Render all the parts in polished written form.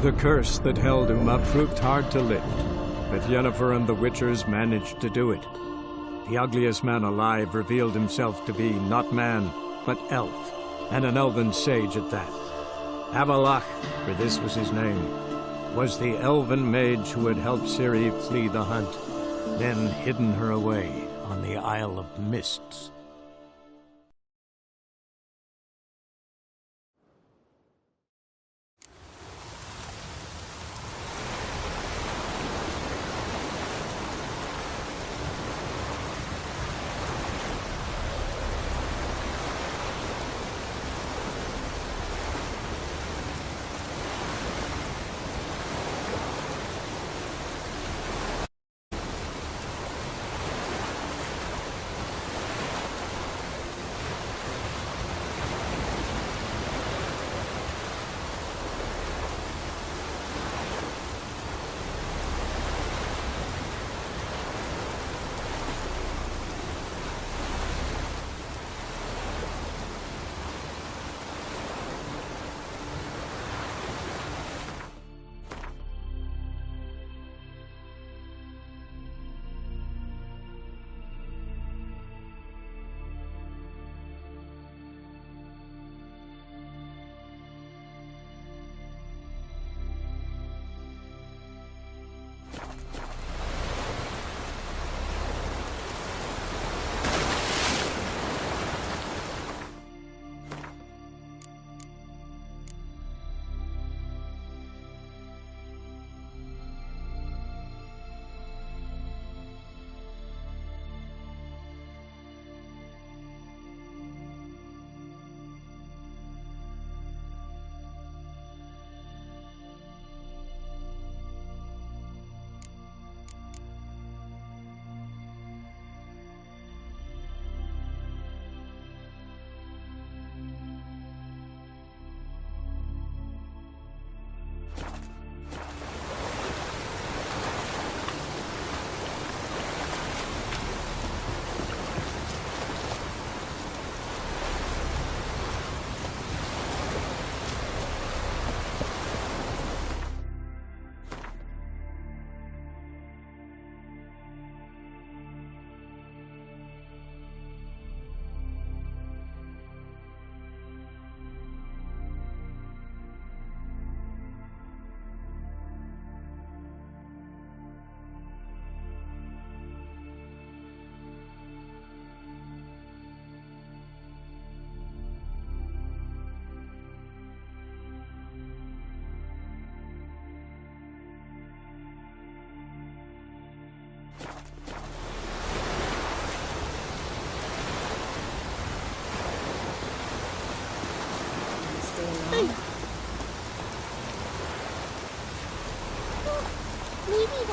The curse that held Uma proved hard to lift, but Yennefer and the Witchers managed to do it. The ugliest man alive revealed himself to be not man, but elf, and an elven sage at that. Avalach, for this was his name, was the elven mage who had helped Ciri flee the hunt, then hidden her away on the Isle of Mists.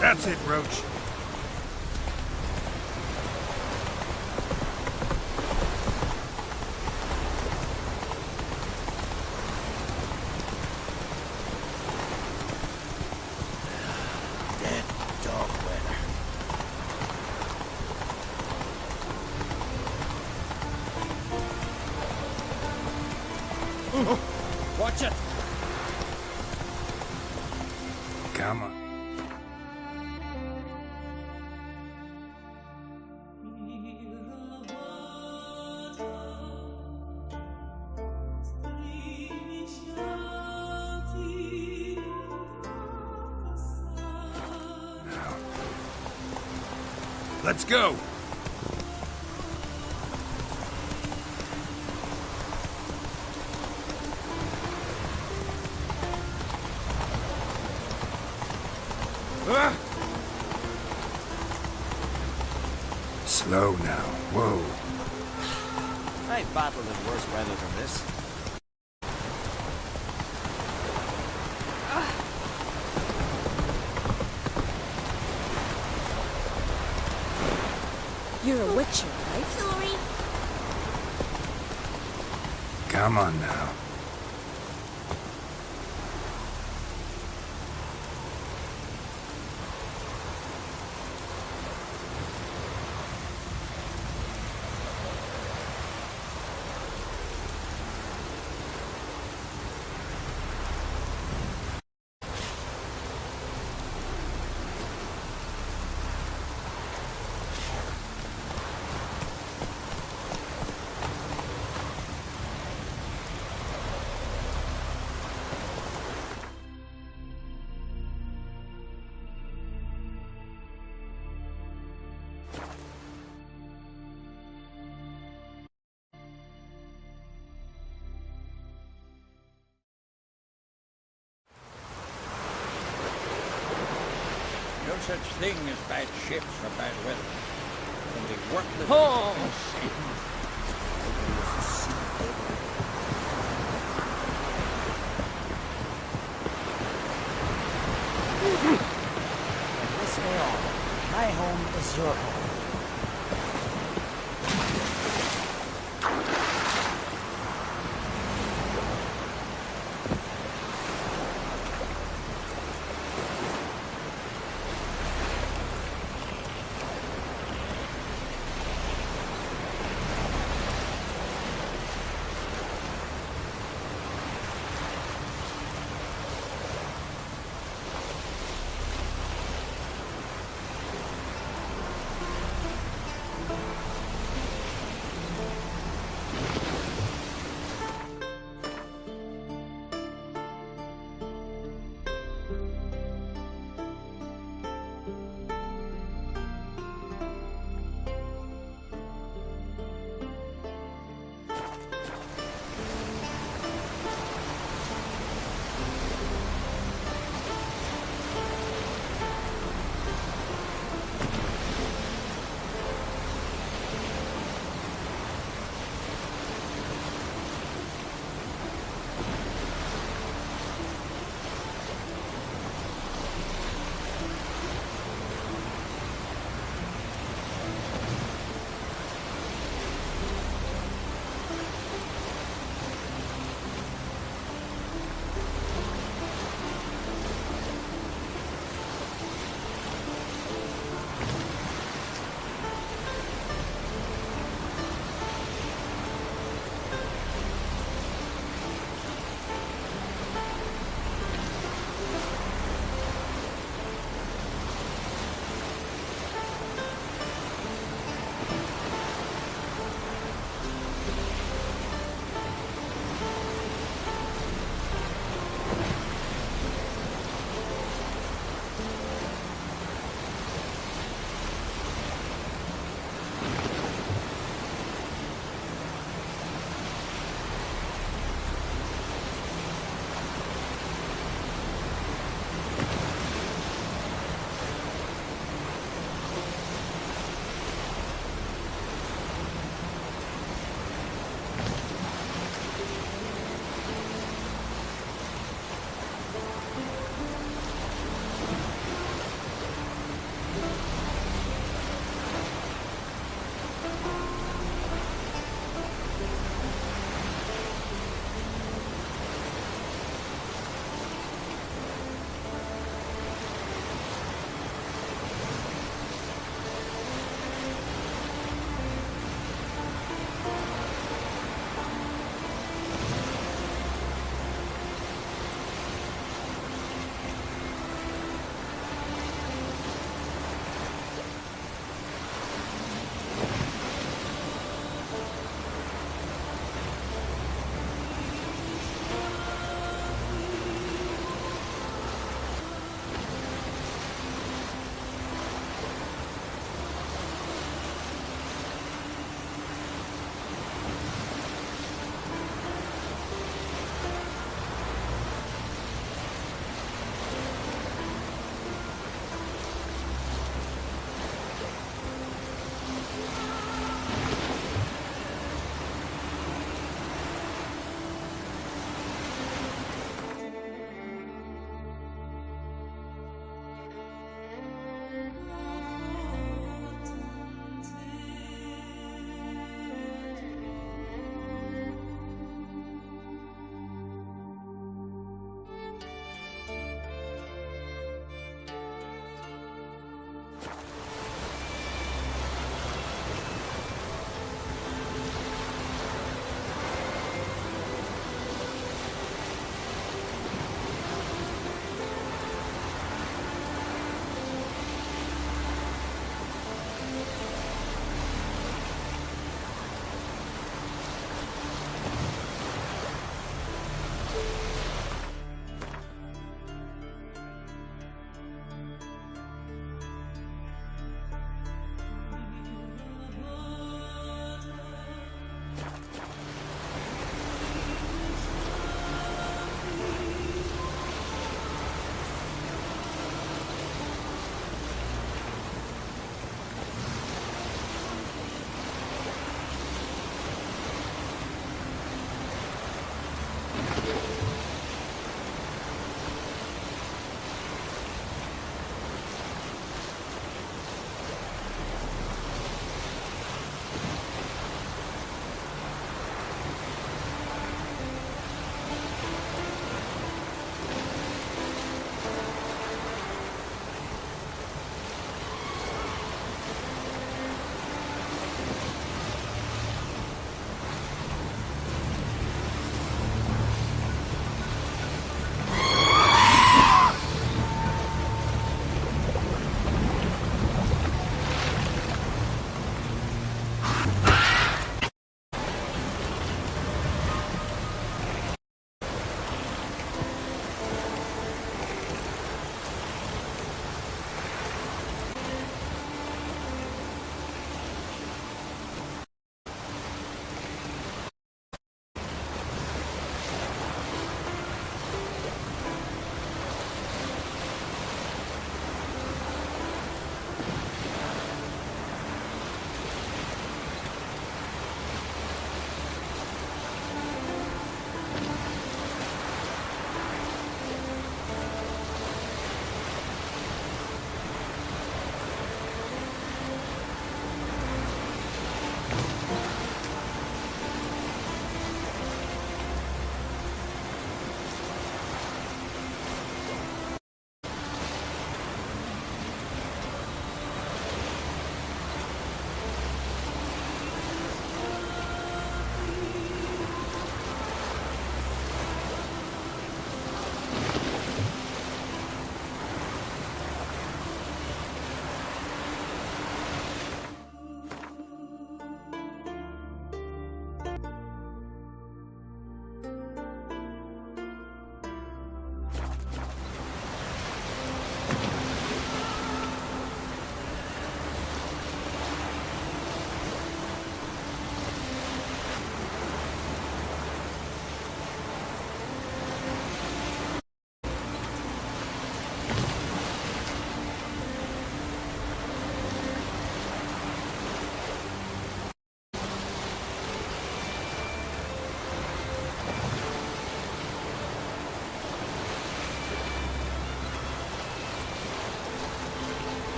That's it, Roach. Dead dog weather. Watch it! Come on. Let's go! Slow now. Whoa. I ain't battled in worse weather than this. You're a witcher, right? Sorry. Come on now. No such thing as bad ships or bad weather. Only worthless And this way on. My home is your home.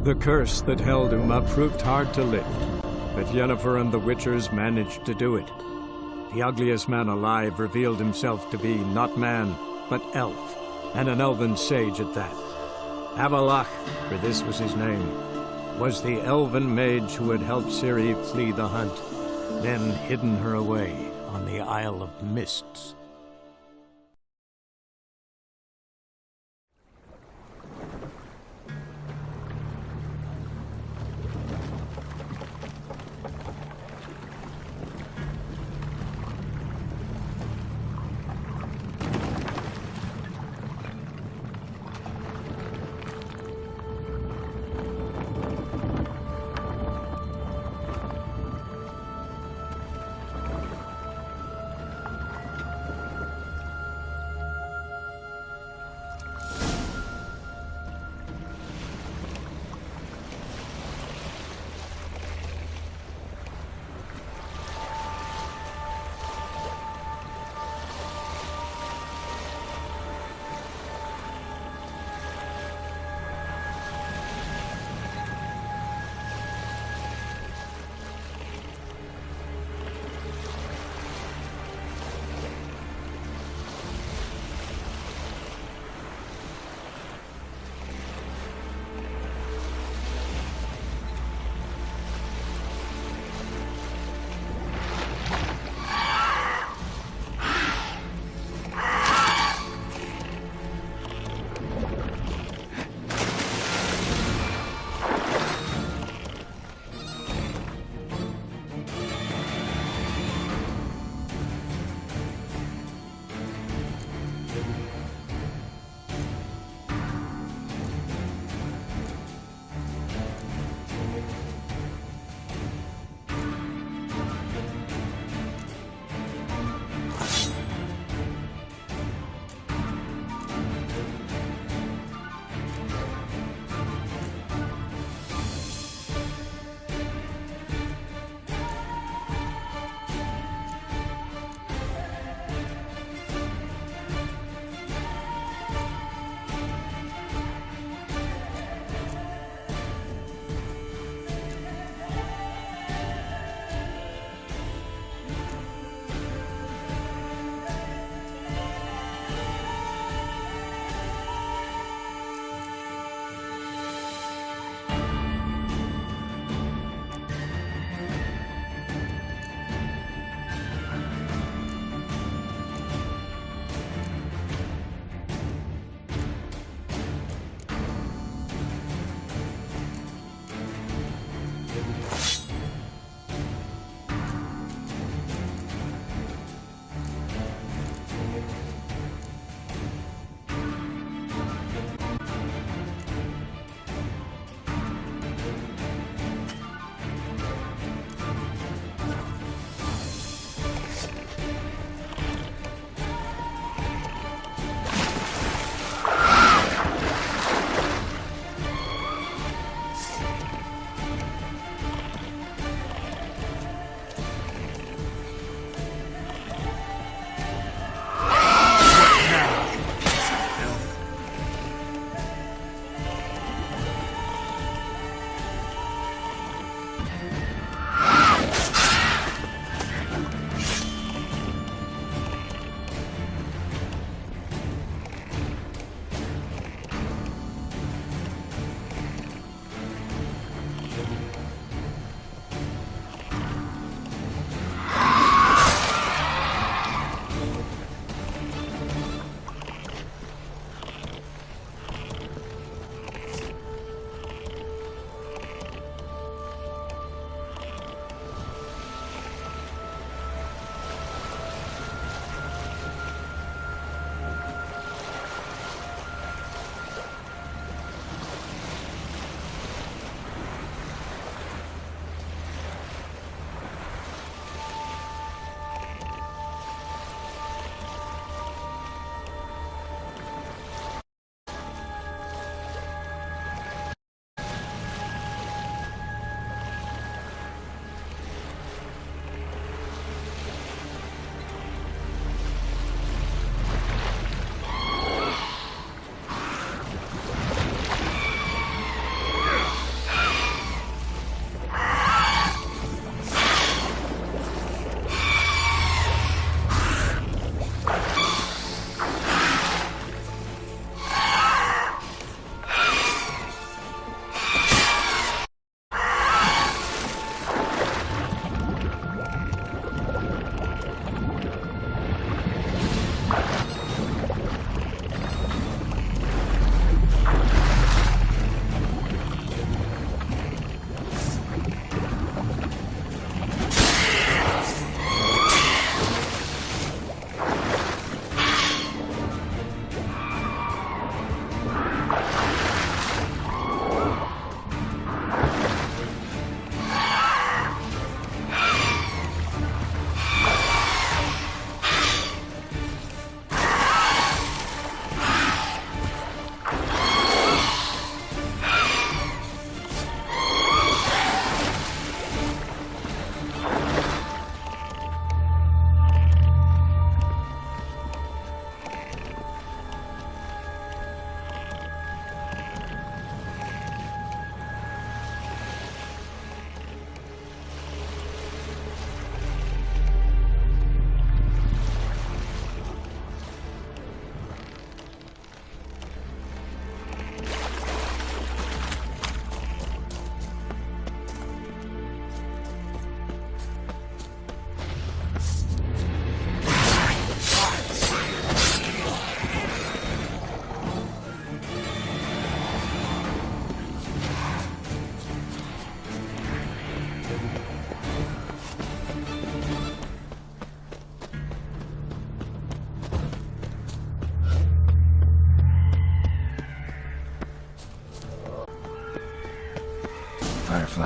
The curse that held him up proved hard to lift, but Yennefer and the Witchers managed to do it. The ugliest man alive revealed himself to be not man, but elf, and an elven sage at that. Avalach, for this was his name, was the elven mage who had helped Ciri flee the hunt, then hidden her away on the Isle of Mists.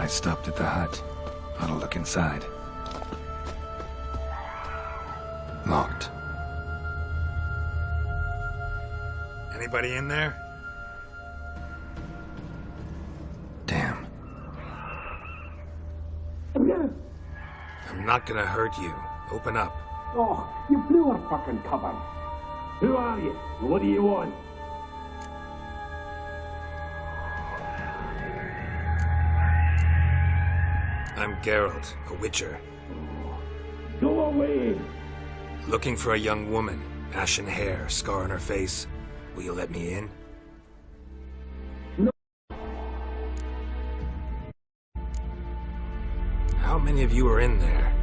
I stopped at the hut. Ought to look inside. Locked. Anybody in there? Damn. I'm not gonna hurt you. Open up. Oh, you blew our fucking cover. Who are you? What do you want? I'm Geralt, a witcher. Go away! Looking for a young woman. Ashen hair, scar on her face. Will you let me in? No. How many of you are in there?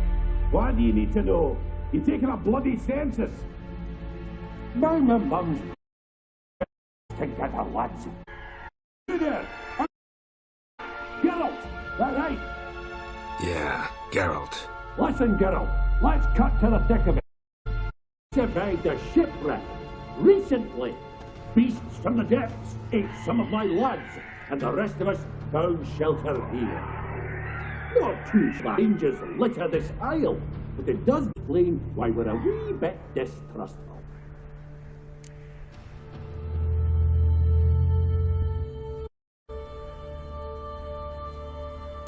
Why do you need to know? You're taking a bloody census. My mum's together, lads. You there? Geralt! That right? Yeah, Geralt. Listen, Geralt. Let's cut to the thick of it. Survived a shipwreck. Recently. Beasts from the depths ate some of my lads, and the rest of us found shelter here. Not two strangers litter this isle, but it does explain why we're a wee bit distrustful.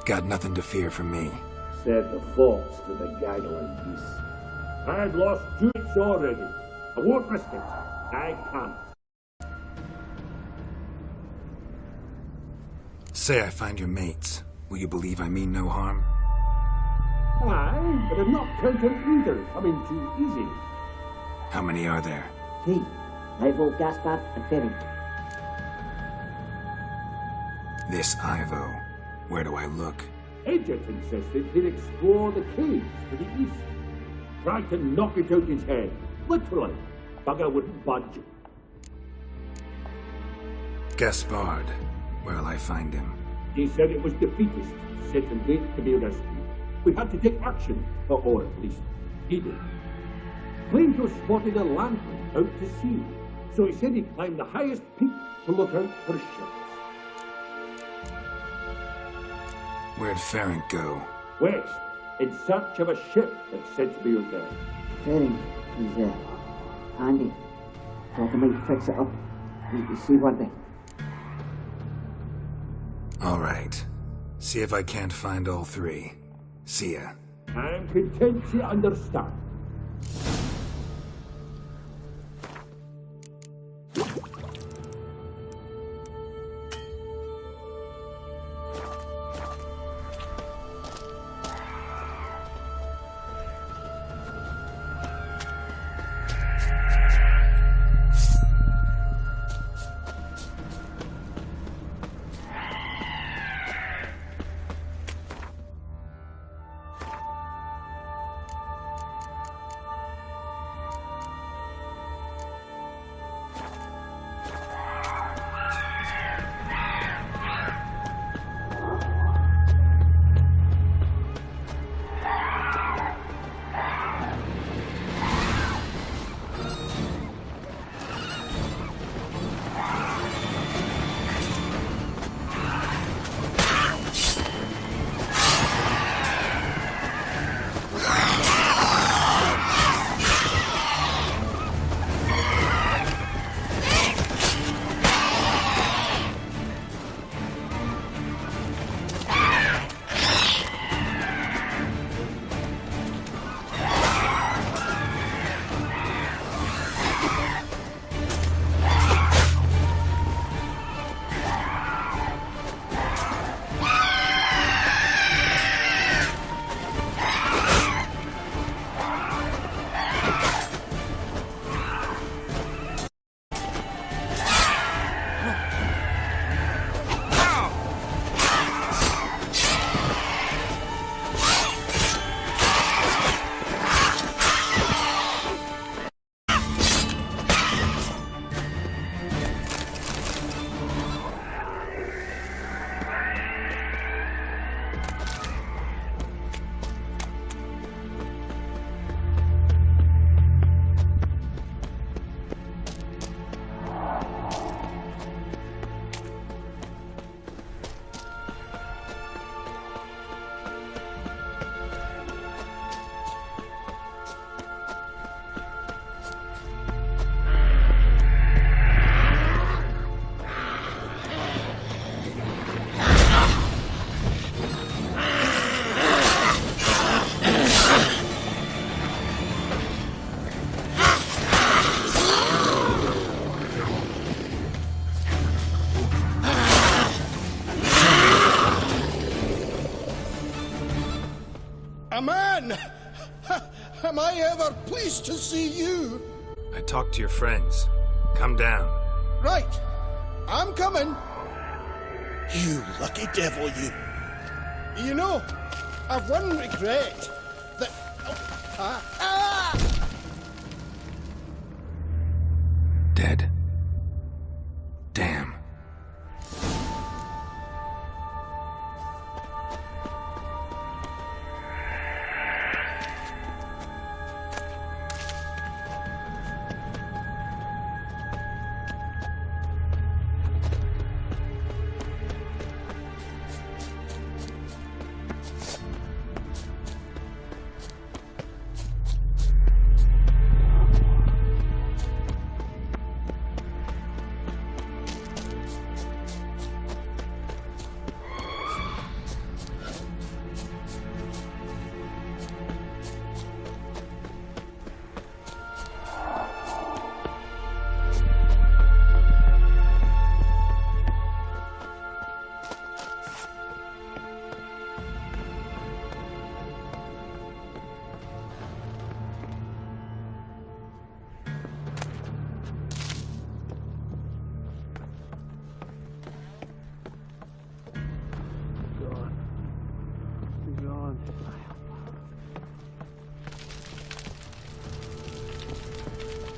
Got nothing to fear from me. Said the fox to the gaggling geese. I've lost 2 weeks already. I won't risk it. I can't. Say I find your mates. Will you believe I mean no harm? Aye, but I'm not counting either. Coming too easy. How many are there? 3. Ivo, Gaspard, and Ferenc. This Ivo. Where do I look? Agent insisted he'd explore the caves to the east. Tried to knock it out his head. Literally. Bugger wouldn't budge. Gaspard. Where'll I find him? He said it was defeatist, set and wait to be rescued. We had to take action, or at least he did. Claimed to have spotted a lantern out to sea, so he said he'd climb the highest peak to look out for ships. Where'd Ferenc go? West, in search of a ship that's said to be out there. Ferenc, he's handy. Thought he might fix it up. You see what they... All right. See if I can't find all 3. See ya. I'm content to understand. A man! Am I ever pleased to see you? I talked to your friends. Come down. Right. I'm coming. You lucky devil, you. You know, I've one regret. That... Dead. Damn.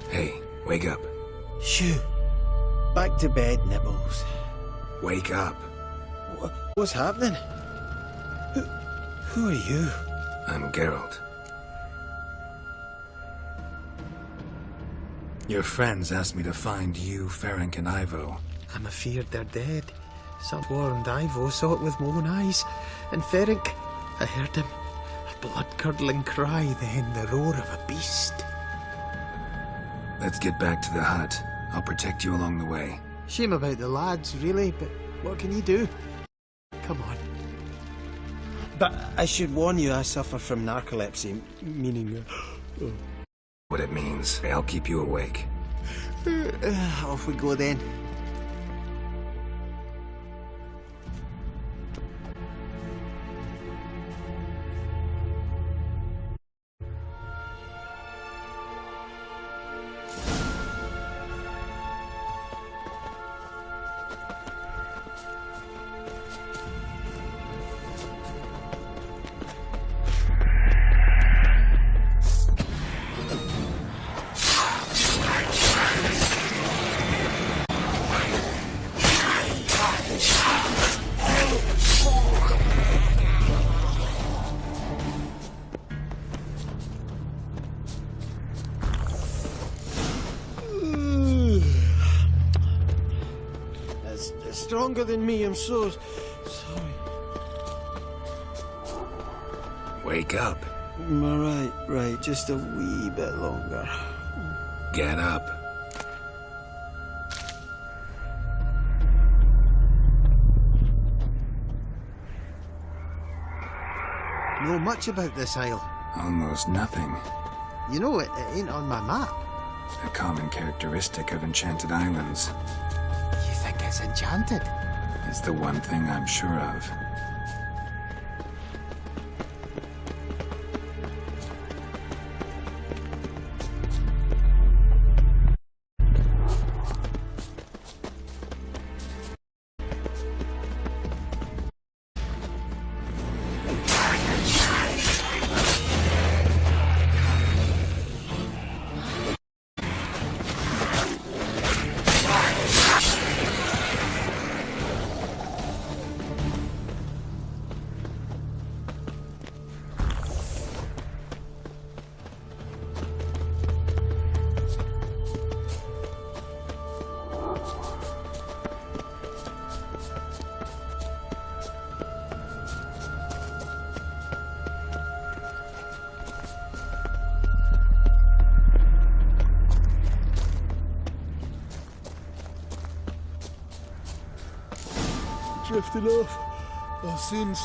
Hey, wake up. Shoo. Back to bed, Nibbles. Wake up. What's happening? Who are you? I'm Geralt. Your friends asked me to find you, Ferenc, and Ivo. I'm afeard they're dead. Sabor and Ivo saw it with my own eyes. And Ferenc, I heard him. A blood-curdling cry, then the roar of a beast. Let's get back to the hut. I'll protect you along the way. Shame about the lads, really, but what can you do? Come on. But I should warn you, I suffer from narcolepsy, meaning... What it means. I'll keep you awake. Off we go then. Stronger than me, I'm so sorry. Wake up. Right, just a wee bit longer. Get up. Know much about this isle? Almost nothing. You know, it ain't on my map. A common characteristic of enchanted islands. You think it's enchanted? It's the one thing I'm sure of. Drifting off. Our sins.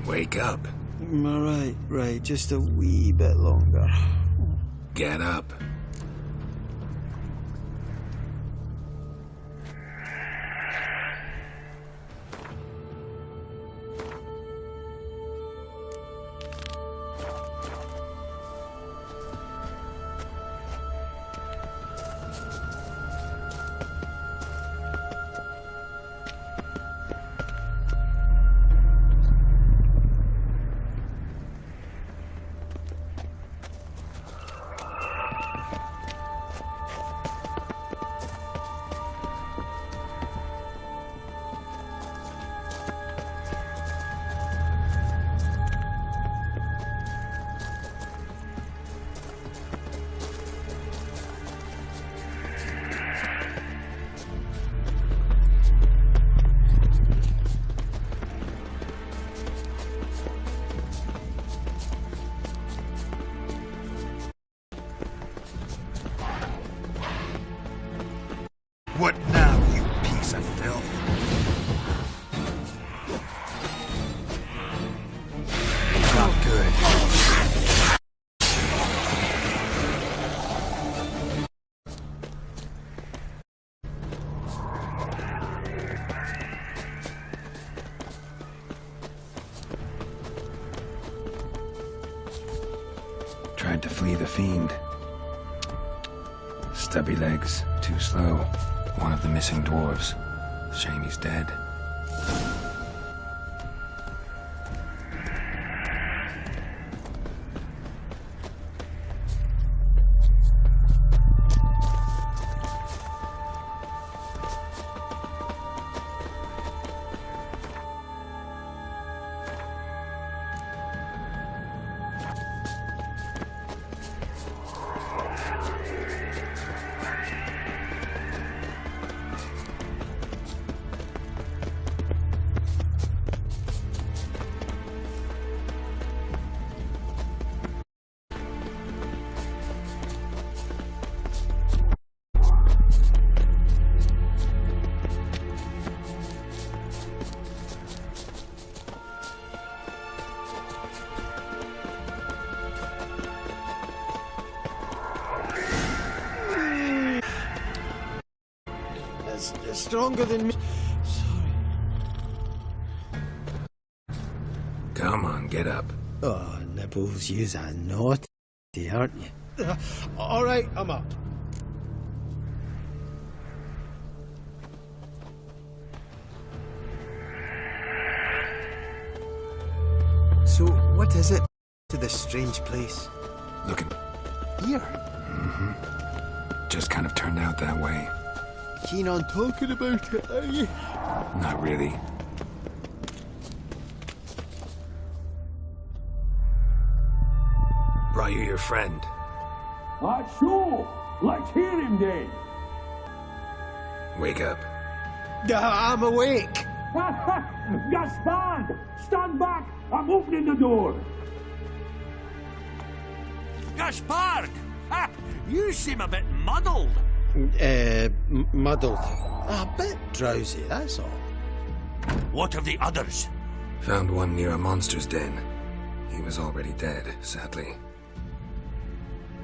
Wake up. Right, just a wee bit longer. Get up. What now, you piece of filth? Not good. Tried to flee the fiend. Stubby legs, too slow. One of the missing dwarves. Shame he's dead. It's stronger than me. Sorry. Come on, get up. Oh, Nibbles, you's a naughty, aren't you? All right, I'm up. So, what is it to this strange place? Looking. Here? Just kind of turned out that way. Keen on talking about it, are you? Not really. Brought you your friend. Sure. Let's hear him then. Wake up. I'm awake. Gaspard, stand back. I'm opening the door. Gaspard! Ha! You seem a bit muddled. Muddled. A bit drowsy, that's all. What of the others? Found one near a monster's den. He was already dead, sadly.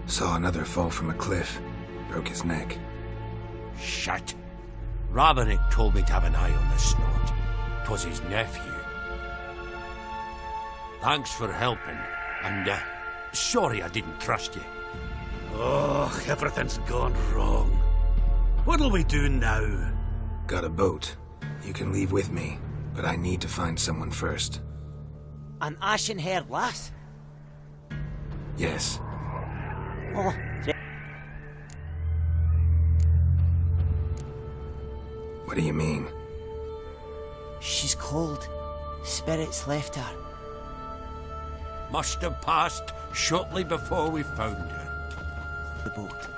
Saw another fall from a cliff. Broke his neck. Shit. Roberick told me to have an eye on the snot. 'Twas his nephew. Thanks for helping, and sorry I didn't trust you. Oh, everything's gone wrong. What'll we do now? Got a boat. You can leave with me, but I need to find someone first. An ashen-haired lass? Yes. Oh, What do you mean? she's cold. Spirits left her. Must have passed shortly before we found her. The boat.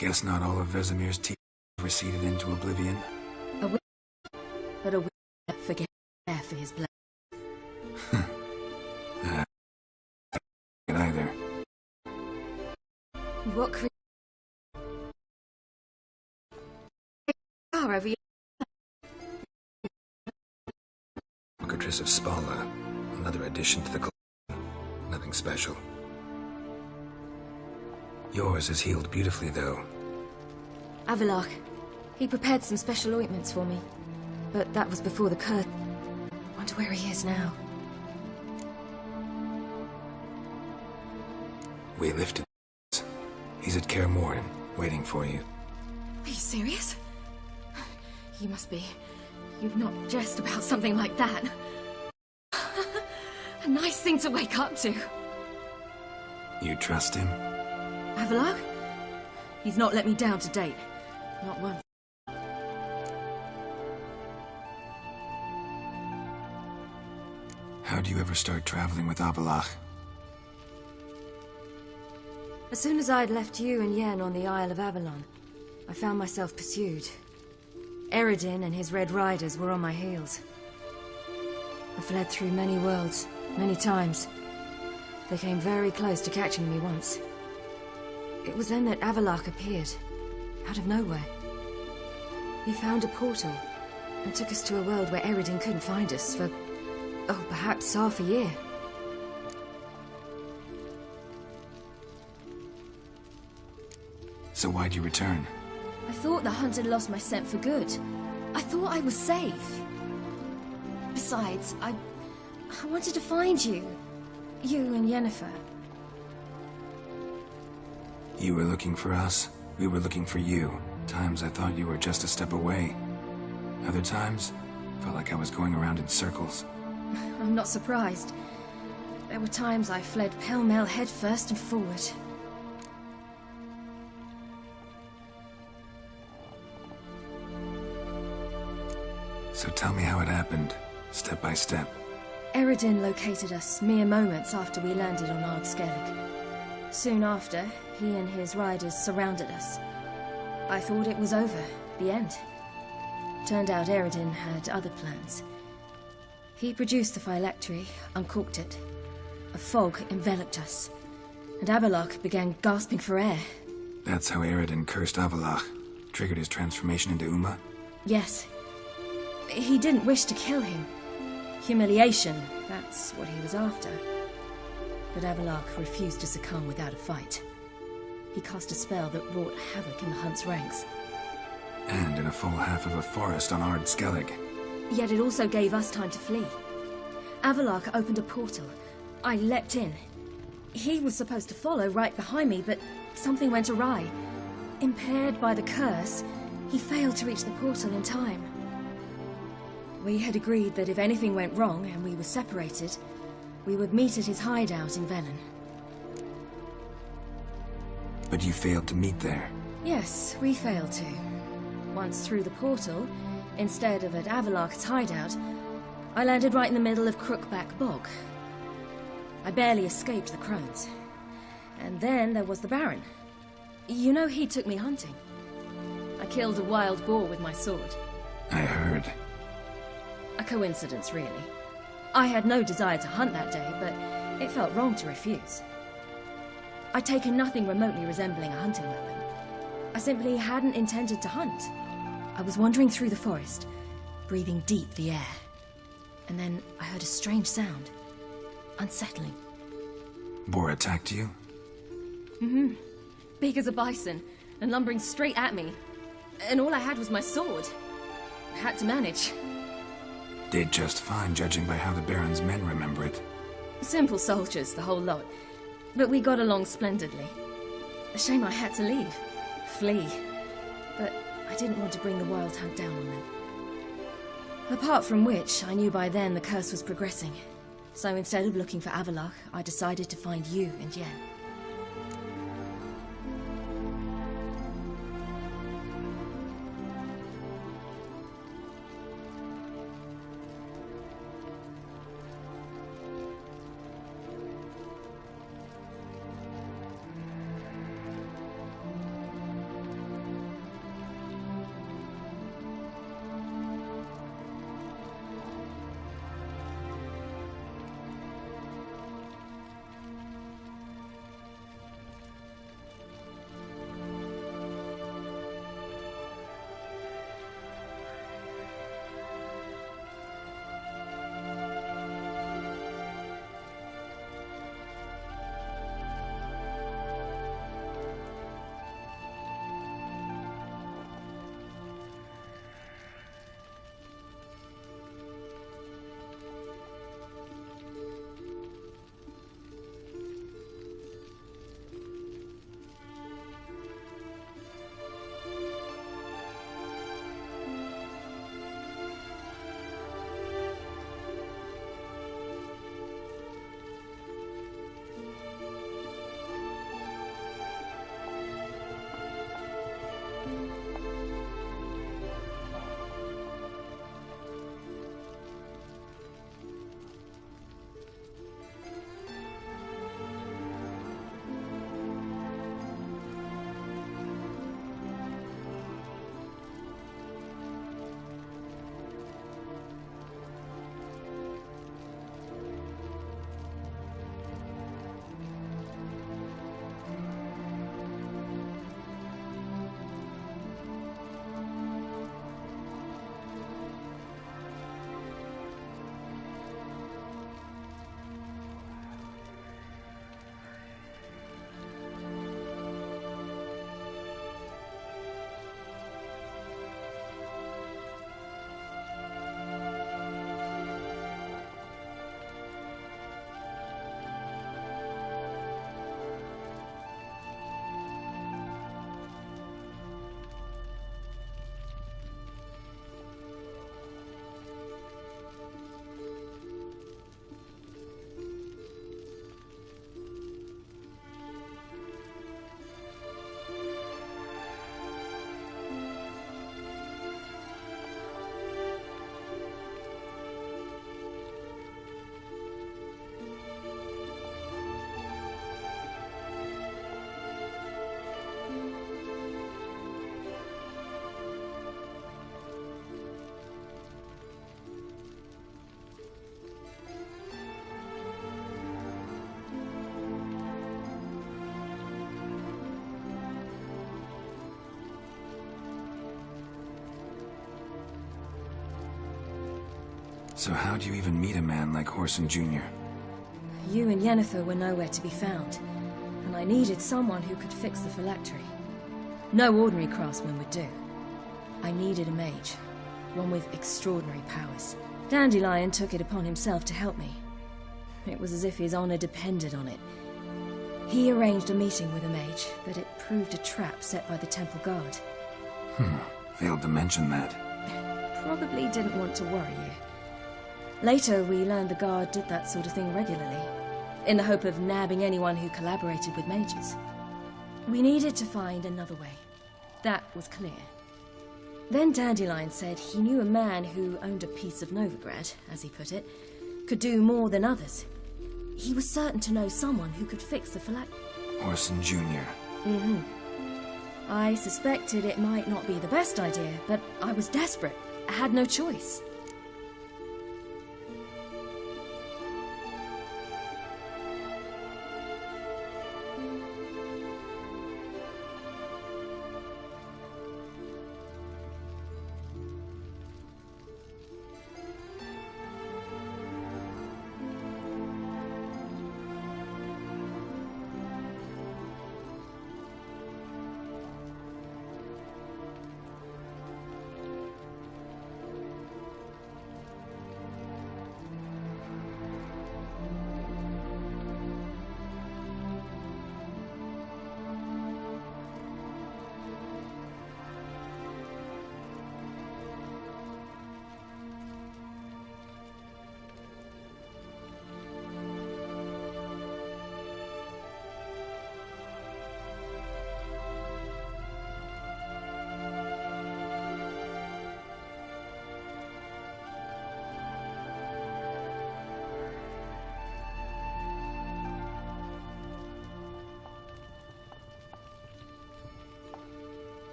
Guess not all of Vesemir's teeth receded into oblivion. A witch, but a witch that forget for his blood. Either. What creature are over you? Cockatrice of Spala. Another addition to the collection. Nothing special. Yours is healed beautifully, though. Avalok. He prepared some special ointments for me. But that was before the curse. Wonder where he is now. We lifted. He's at Kaer Morhen, waiting for you. Are you serious? You must be. You've not jest about something like that. A nice thing to wake up to. You trust him? Avalok? He's not let me down to date. Not once. How'd you ever start traveling with Avalok? As soon as I'd left you and Yen on the Isle of Avalon, I found myself pursued. Eredin and his Red Riders were on my heels. I fled through many worlds, many times. They came very close to catching me once. It was then that Avalok appeared, out of nowhere. He found a portal, and took us to a world where Eredin couldn't find us for, perhaps half a year. So why'd you return? I thought the hunt had lost my scent for good. I thought I was safe. Besides, I wanted to find you. You and Yennefer. You were looking for us. We were looking for you. Times I thought you were just a step away. Other times, felt like I was going around in circles. I'm not surprised. There were times I fled pell-mell headfirst and forward. So tell me how it happened, step by step. Eredin located us mere moments after we landed on Ard Skellig. Soon after, he and his riders surrounded us. I thought it was over, the end. Turned out Eredin had other plans. He produced the phylactery, uncorked it. A fog enveloped us, and Avalok began gasping for air. That's how Eredin cursed Avalok, triggered his transformation into Uma? Yes. He didn't wish to kill him. Humiliation, that's what he was after. But Avalok refused to succumb without a fight. He cast a spell that wrought havoc in the Hunt's ranks. And in a full half of a forest on Ard Skellig. Yet it also gave us time to flee. Avalok opened a portal. I leapt in. He was supposed to follow right behind me, but something went awry. Impaired by the curse, he failed to reach the portal in time. We had agreed that if anything went wrong and we were separated, we would meet at his hideout in Velen. But you failed to meet there. Yes, we failed to. Once through the portal, instead of at Avalok's hideout, I landed right in the middle of Crookback Bog. I barely escaped the crones. And then there was the Baron. You know, he took me hunting. I killed a wild boar with my sword. I heard. A coincidence, really. I had no desire to hunt that day, but it felt wrong to refuse. I'd taken nothing remotely resembling a hunting weapon. I simply hadn't intended to hunt. I was wandering through the forest, breathing deep the air. And then I heard a strange sound. Unsettling. Boar attacked you? Mm-hmm. Big as a bison, and lumbering straight at me. And all I had was my sword. I had to manage. Did just fine, judging by how the Baron's men remember it. Simple soldiers, the whole lot. But we got along splendidly. A shame I had to leave. Flee. But I didn't want to bring the Wildhunt down on them. Apart from which, I knew by then the curse was progressing. So instead of looking for Avalok, I decided to find you and Yen. So how'd you even meet a man like Horson Jr.? You and Yennefer were nowhere to be found, and I needed someone who could fix the phylactery. No ordinary craftsman would do. I needed a mage, one with extraordinary powers. Dandelion took it upon himself to help me. It was as if his honor depended on it. He arranged a meeting with a mage, but it proved a trap set by the temple guard. Failed to mention that. Probably didn't want to worry you. Later, we learned the guard did that sort of thing regularly, in the hope of nabbing anyone who collaborated with mages. We needed to find another way. That was clear. Then Dandelion said he knew a man who owned a piece of Novigrad, as he put it, could do more than others. He was certain to know someone who could fix the phylactery. Horson Jr. I suspected it might not be the best idea, but I was desperate. I had no choice.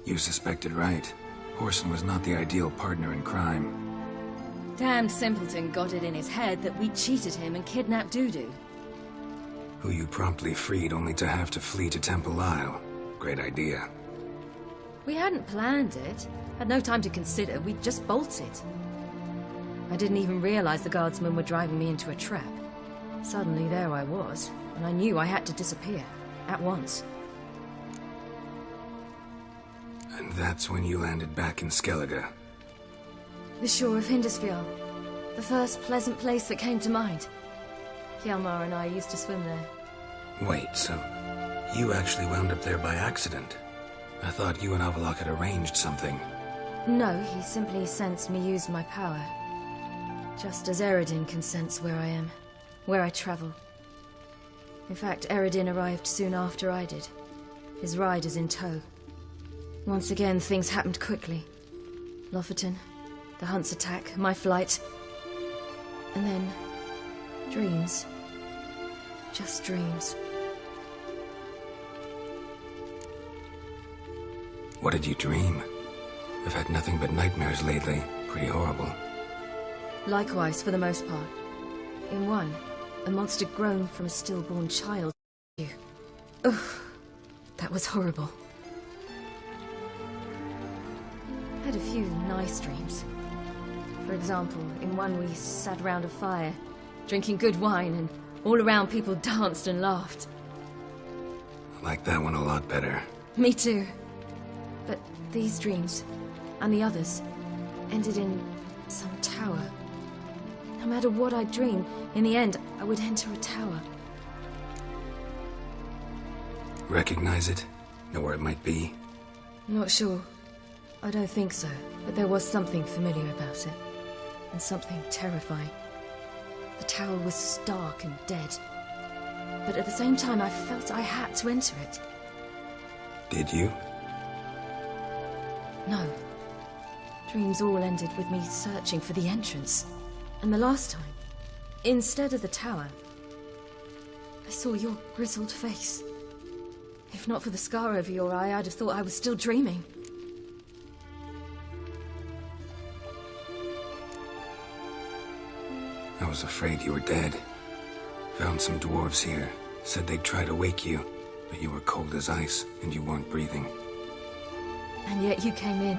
You suspected right. Horson was not the ideal partner in crime. Damned simpleton got it in his head that we cheated him and kidnapped Dudu. Who you promptly freed only to have to flee to Temple Isle. Great idea. We hadn't planned it. Had no time to consider. We just bolted. I didn't even realize the guardsmen were driving me into a trap. Suddenly there I was, and I knew I had to disappear. At once. And that's when you landed back in Skellige. The shore of Hindisfjord. The first pleasant place that came to mind. Hjalmar and I used to swim there. Wait, so you actually wound up there by accident? I thought you and Avalok had arranged something. No, he simply sensed me use my power. Just as Eredin can sense where I am, where I travel. In fact, Eredin arrived soon after I did. His riders in tow. Once again, things happened quickly. Lofoten, the Hunt's attack, my flight. And then, dreams. Just dreams. What did you dream? I've had nothing but nightmares lately. Pretty horrible. Likewise, for the most part. In one, a monster grown from a stillborn child. Ugh, that was horrible. I had a few nice dreams. For example, in one we sat around a fire, drinking good wine, and all around people danced and laughed. I like that one a lot better. Me too. But these dreams, and the others, ended in some tower. No matter what I dreamed, in the end, I would enter a tower. Recognize it? Know where it might be? Not sure. I don't think so, but there was something familiar about it. And something terrifying. The tower was stark and dead. But at the same time, I felt I had to enter it. Did you? No. Dreams all ended with me searching for the entrance. And the last time, instead of the tower, I saw your grizzled face. If not for the scar over your eye, I'd have thought I was still dreaming. I was afraid you were dead. Found some dwarves here. Said they'd try to wake you, but you were cold as ice and you weren't breathing. And yet you came in.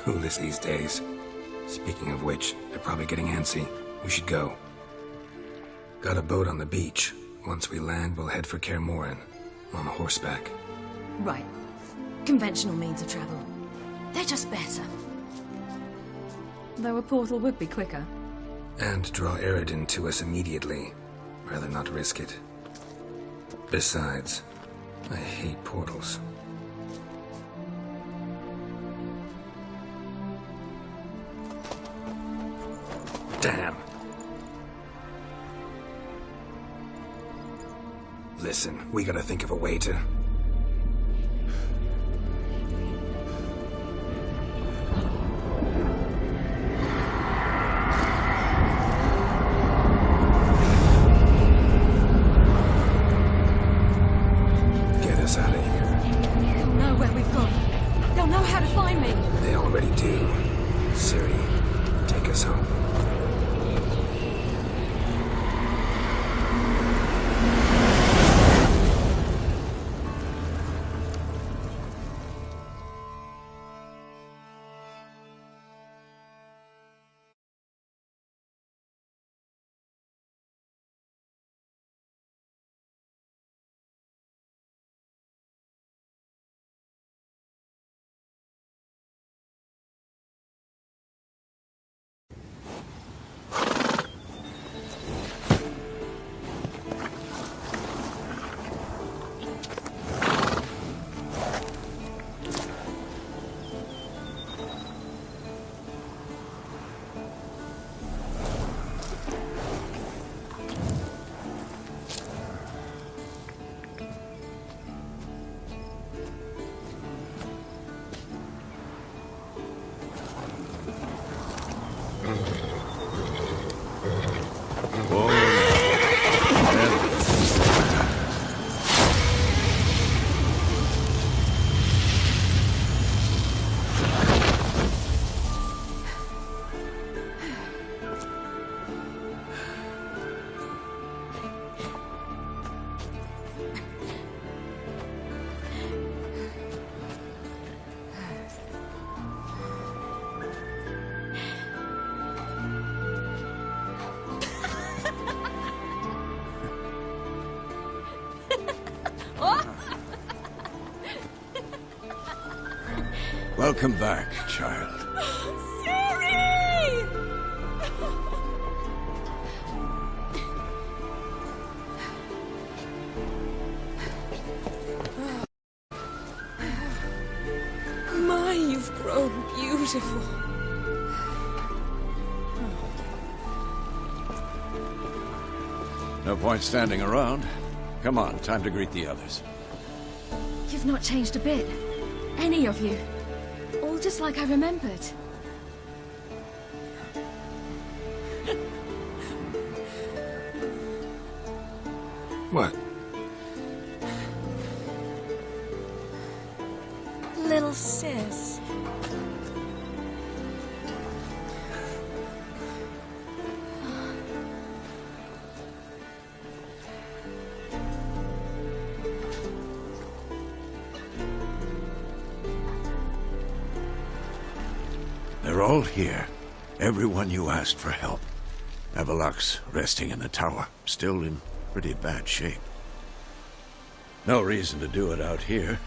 Who these days? Speaking of which, they're probably getting antsy. We should go. Got a boat on the beach. Once we land, we'll head for Kaer Morhen. On horseback. Right. Conventional means of travel. They're just better. Though a portal would be quicker. And draw Eredin to us immediately. Rather not risk it. Besides, I hate portals. Damn. Listen, we gotta think of a way to... get us out of here. They'll know where we've gone. They'll know how to find me. They already do. Ciri, take us home. Welcome back, child. Ciri! My, you've grown beautiful. No point standing around. Come on, time to greet the others. You've not changed a bit. Any of you. All just like I remembered. What? Little sis. They're all here. Everyone you asked for help. Avalok's resting in the tower, still in pretty bad shape. No reason to do it out here.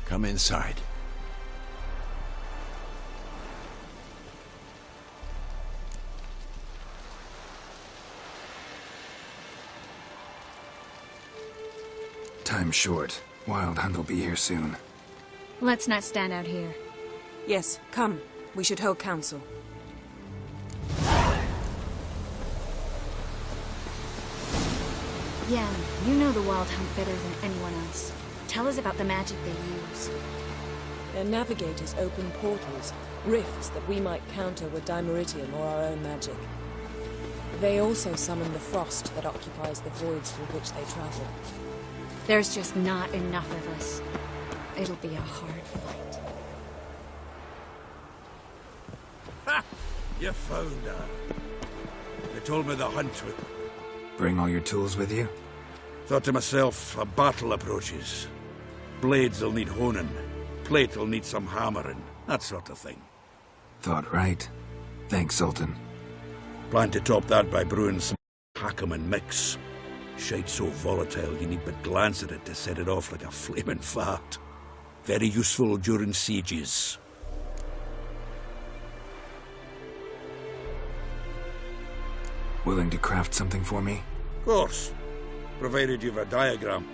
Come inside. Time's short. Wildhunt will be here soon. Let's not stand out here. Yes, come. We should hold council. Yeah, you know the Wildhunt better than anyone else. Tell us about the magic they use. Their navigators open portals, rifts that we might counter with Dimeritium or our own magic. They also summon the frost that occupies the voids through which they travel. There's just not enough of us. It'll be a hard fight. Ha! You found her. They told me the hunt would... Bring all your tools with you? Thought to myself, a battle approaches. Blades will need honing. Plate will need some hammering. That sort of thing. Thought right. Thanks, Sultan. Plan to top that by brewing some Hackerman mix. Shite so volatile you need but glance at it to set it off like a flaming fart. Very useful during sieges. Willing to craft something for me? Of course. Provided you've a diagram.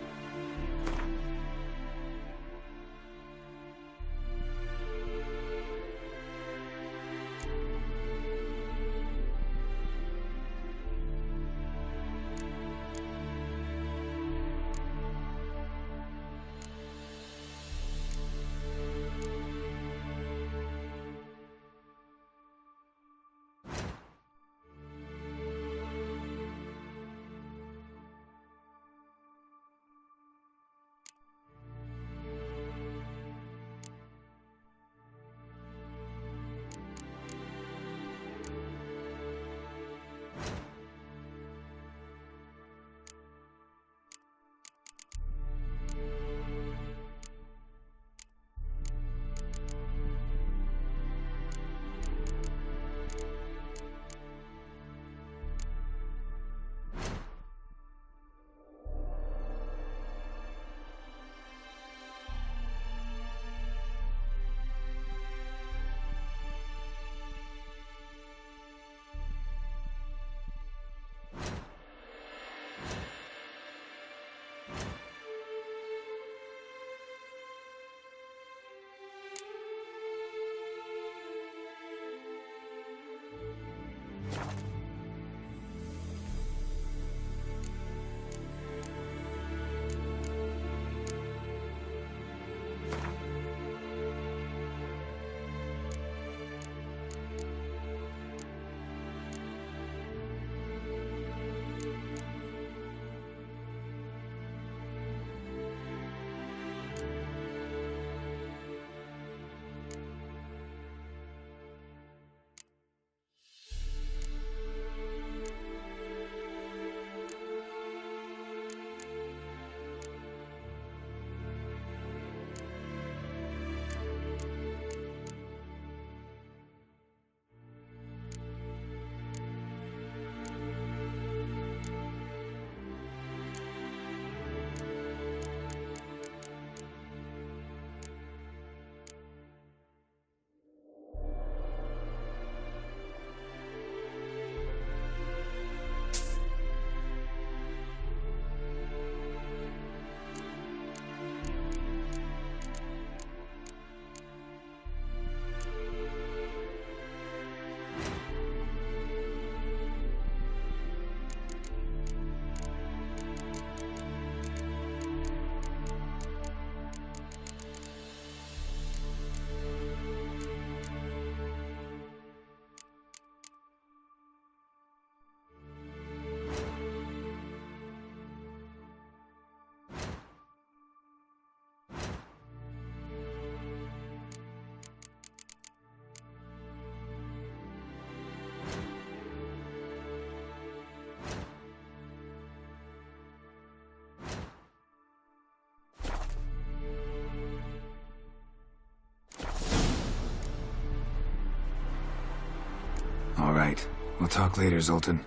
All right. We'll talk later, Zoltan.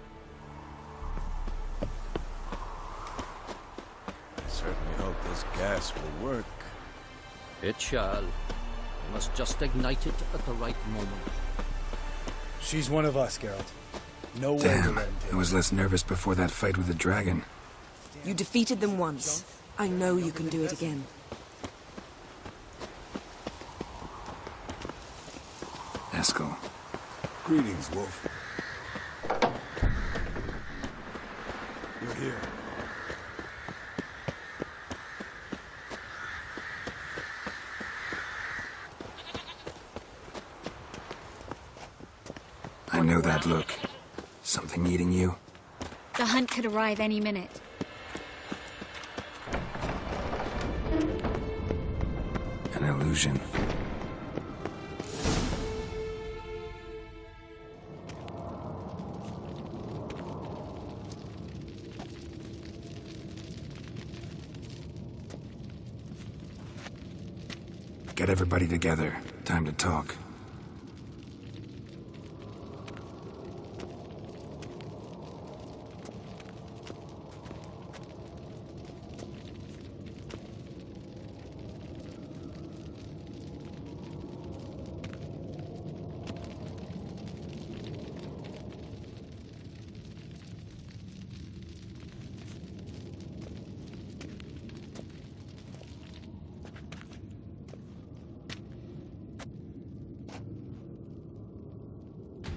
I certainly hope this gas will work. It shall. We must just ignite it at the right moment. She's one of us, Geralt. No way to Damn, let him take I was less nervous before that fight with the dragon. You defeated them once. I know you can do it again. Eskel. Greetings, Wolf. You're here. I know that look. Something eating you? The hunt could arrive any minute. An illusion. Get everybody together. Time to talk.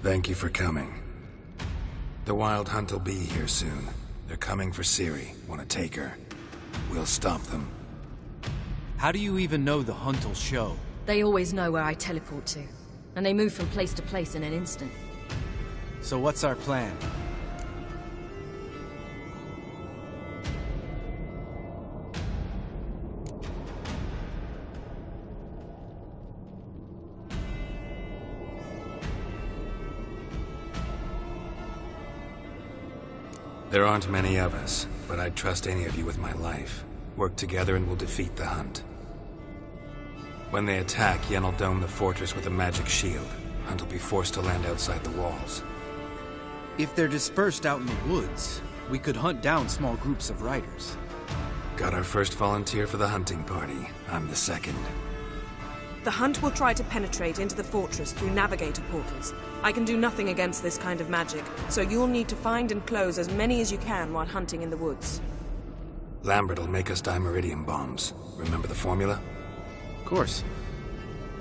Thank you for coming. The Wildhunt will be here soon. They're coming for Ciri. Want to take her. We'll stop them. How do you even know the hunt will show? They always know where I teleport to. And they move from place to place in an instant. So what's our plan? There aren't many of us, but I'd trust any of you with my life. Work together and we'll defeat the Hunt. When they attack, Yen will dome the fortress with a magic shield. Hunt will be forced to land outside the walls. If they're dispersed out in the woods, we could hunt down small groups of riders. Got our first volunteer for the hunting party. I'm the second. The Hunt will try to penetrate into the fortress through navigator portals. I can do nothing against this kind of magic, so you'll need to find and close as many as you can while hunting in the woods. Lambert will make us dimeridium bombs. Remember the formula? Of course.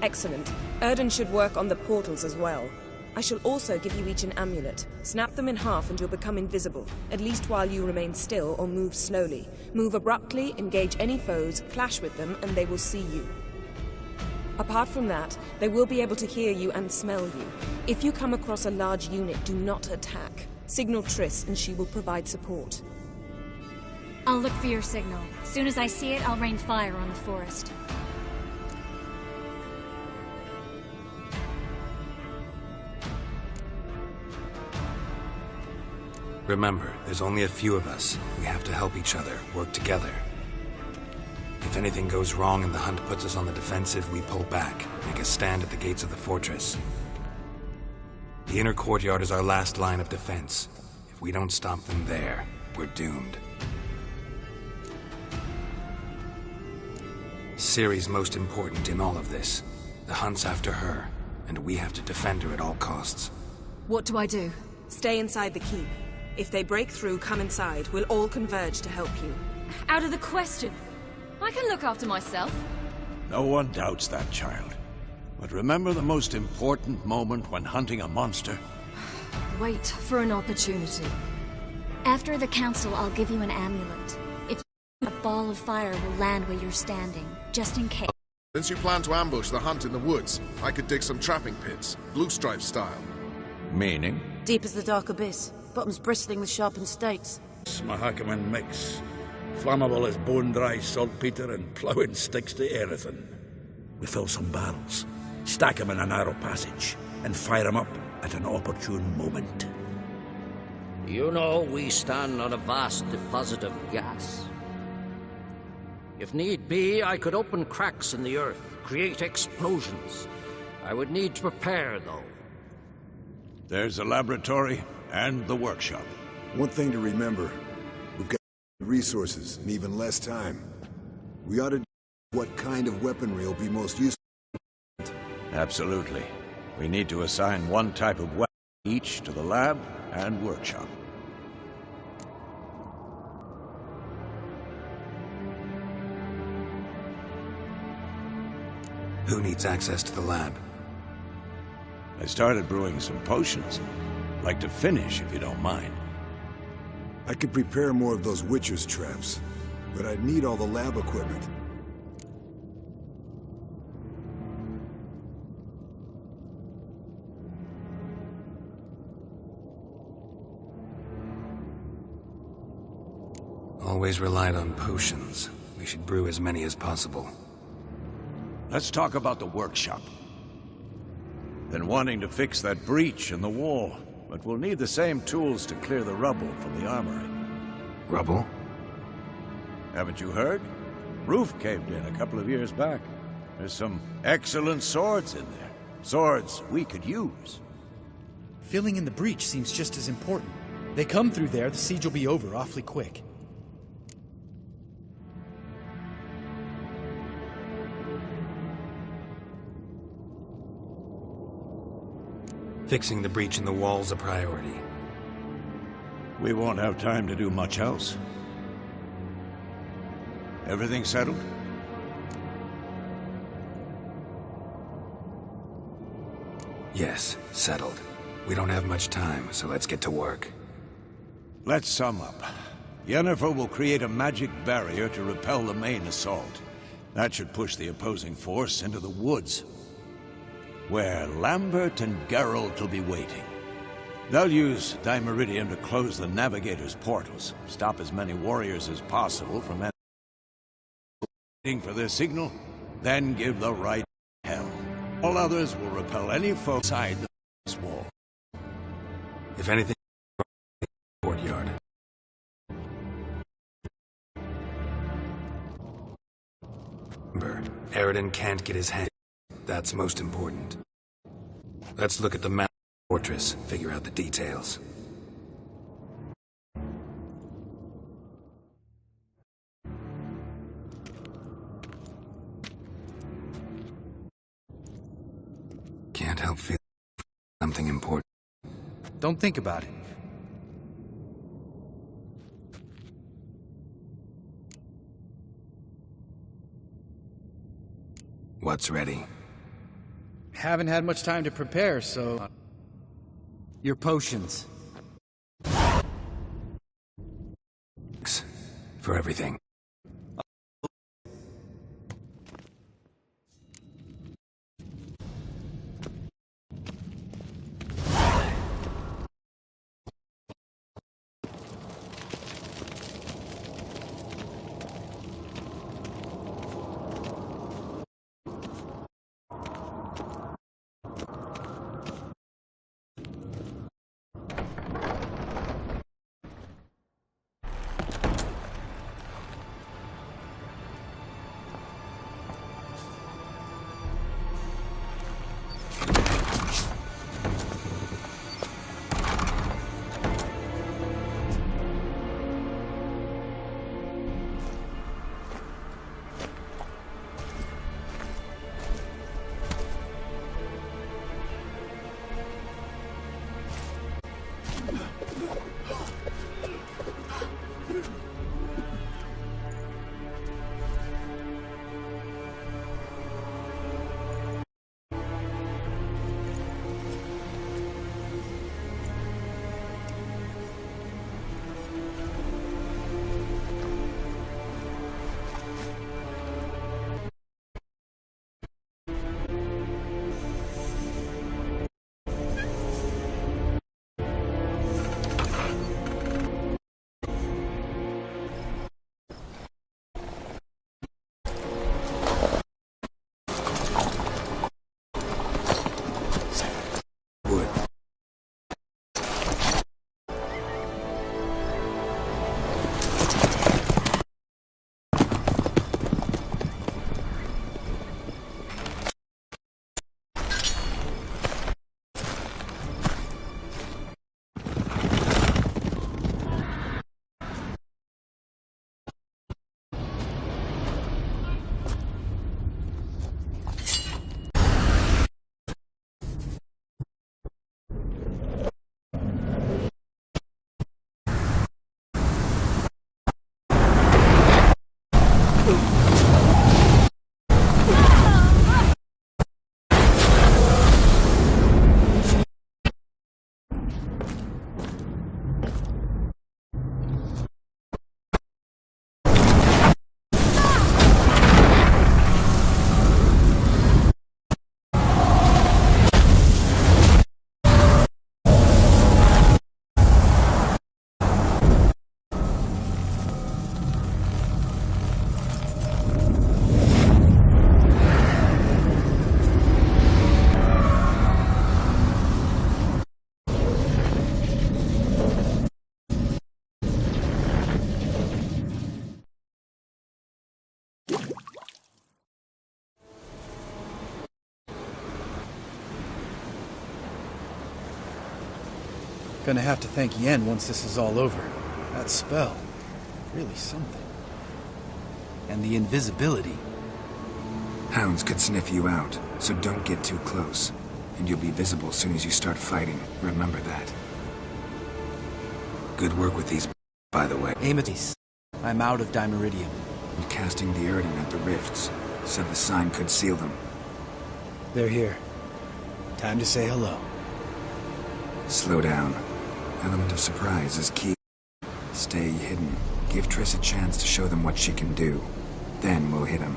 Excellent. Erden should work on the portals as well. I shall also give you each an amulet. Snap them in half and you'll become invisible, at least while you remain still or move slowly. Move abruptly, engage any foes, clash with them, and they will see you. Apart from that, they will be able to hear you and smell you. If you come across a large unit, do not attack. Signal Triss and she will provide support. I'll look for your signal. As soon as I see it, I'll rain fire on the forest. Remember, there's only a few of us. We have to help each other, work together. If anything goes wrong and the Hunt puts us on the defensive, we pull back, make a stand at the gates of the fortress. The inner courtyard is our last line of defense. If we don't stop them there, we're doomed. Ciri's most important in all of this. The Hunt's after her, and we have to defend her at all costs. What do I do? Stay inside the keep. If they break through, come inside. We'll all converge to help you. Out of the question. I can look after myself. No one doubts that, child. But remember the most important moment when hunting a monster? Wait for an opportunity. After the council, I'll give you an amulet. If a ball of fire will land where you're standing, just in case. Since you plan to ambush the Hunt in the woods, I could dig some trapping pits, blue stripe style. Meaning? Deep as the dark abyss, bottoms bristling with sharpened stakes. Mahakaman mix. Flammable as bone-dry saltpeter and ploughing sticks to anything. We fill some barrels, stack them in a narrow passage, and fire them up at an opportune moment. You know, we stand on a vast deposit of gas. If need be, I could open cracks in the earth, create explosions. I would need to prepare, though. There's a laboratory and the workshop. One thing to remember, we've got resources and even less time. We ought to do what kind of weaponry will be most useful. Absolutely. We need to assign one type of weapon each to the lab and workshop. Who needs access to the lab? I started brewing some potions. Like to finish, if you don't mind. I could prepare more of those Witcher's traps, but I'd need all the lab equipment. Always relied on potions. We should brew as many as possible. Let's talk about the workshop. Been wanting to fix that breach in the wall, but we'll need the same tools to clear the rubble from the armory. Rubble? Haven't you heard? Roof caved in a couple of years back. There's some excellent swords in there. Swords we could use. Filling in the breach seems just as important. They come through there, the siege will be over awfully quick. Fixing the breach in the wall's a priority. We won't have time to do much else. Everything settled? Yes, settled. We don't have much time, so let's get to work. Let's sum up. Yennefer will create a magic barrier to repel the main assault. That should push the opposing force into the woods, where Lambert and Geralt will be waiting. They'll use Dimeridium to close the Navigator's portals, stop as many warriors as possible from waiting for their signal, then give the right hell. All others will repel any foe inside the wall. If anything, courtyard. Remember, Aridin can't get his hand. That's most important. Let's look at the map of the fortress, figure out the details. Can't help feeling something important. Don't think about it. What's ready? Haven't had much time to prepare, so... Your potions. Thanks for everything. Gonna have to thank Yen once this is all over. That spell, really something. And the invisibility. Hounds could sniff you out, so don't get too close. And you'll be visible as soon as you start fighting. Remember that. Good work with these, by the way. Amatis. I'm out of Dimeridium. And casting the Erden at the rifts. Said the sign could seal them. They're here. Time to say hello. Slow down. Element of surprise is key. Stay hidden. Give Triss a chance to show them what she can do. Then we'll hit him.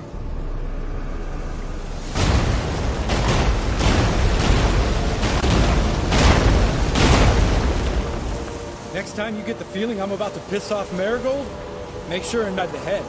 Next time you get the feeling I'm about to piss off Marigold, make sure and nod the head.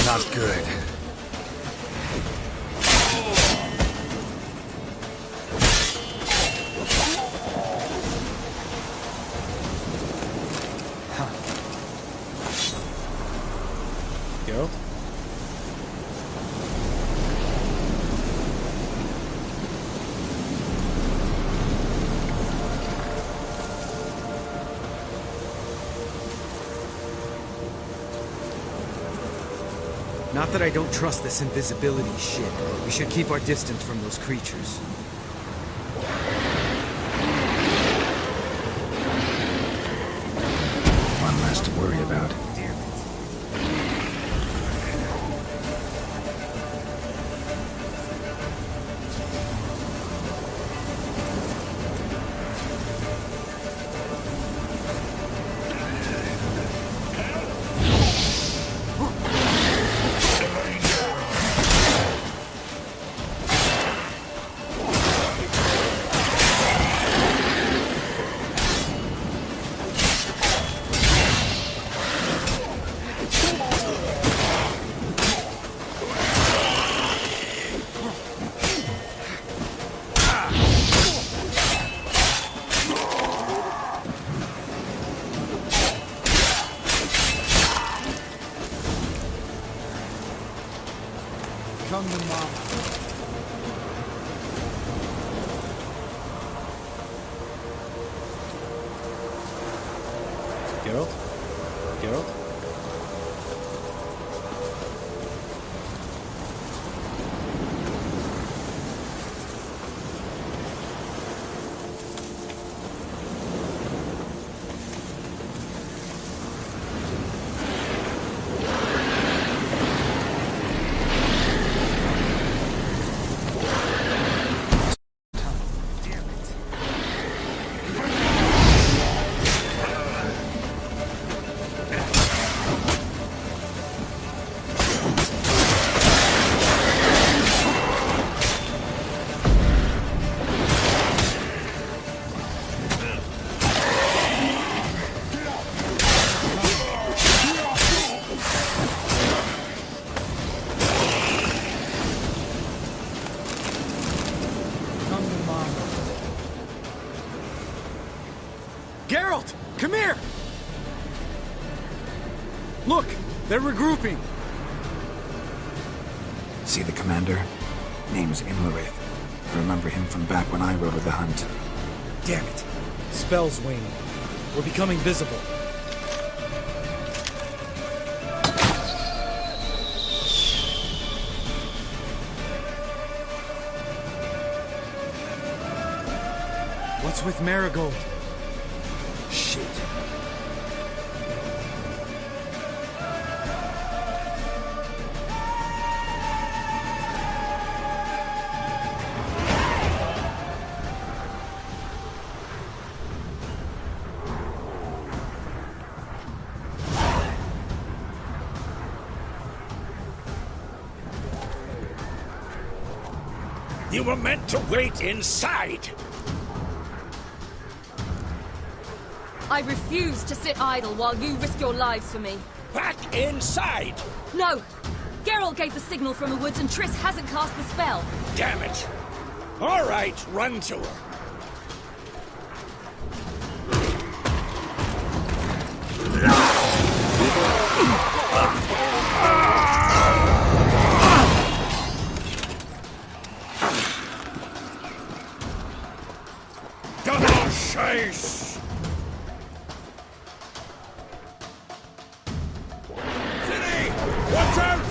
Not good. Geralt? Not that I don't trust this invisibility shit, but we should keep our distance from those creatures. One less to worry about. Come to mama. Geralt? Geralt? Geralt! Come here! Look! They're regrouping! See the commander? Name's Imlerith. I remember him from back when I rode with the hunt. Damn it. Spell's waning. We're becoming visible. What's with Marigold? Shit. You were meant to wait inside! I refuse to sit idle while you risk your lives for me. Back inside! No! Geralt gave the signal from the woods and Triss hasn't cast the spell. Damn it! All right, run to her. Double chase! City! Watch out!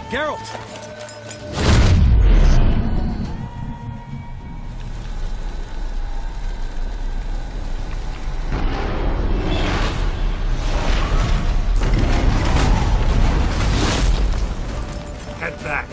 Geralt! Head back.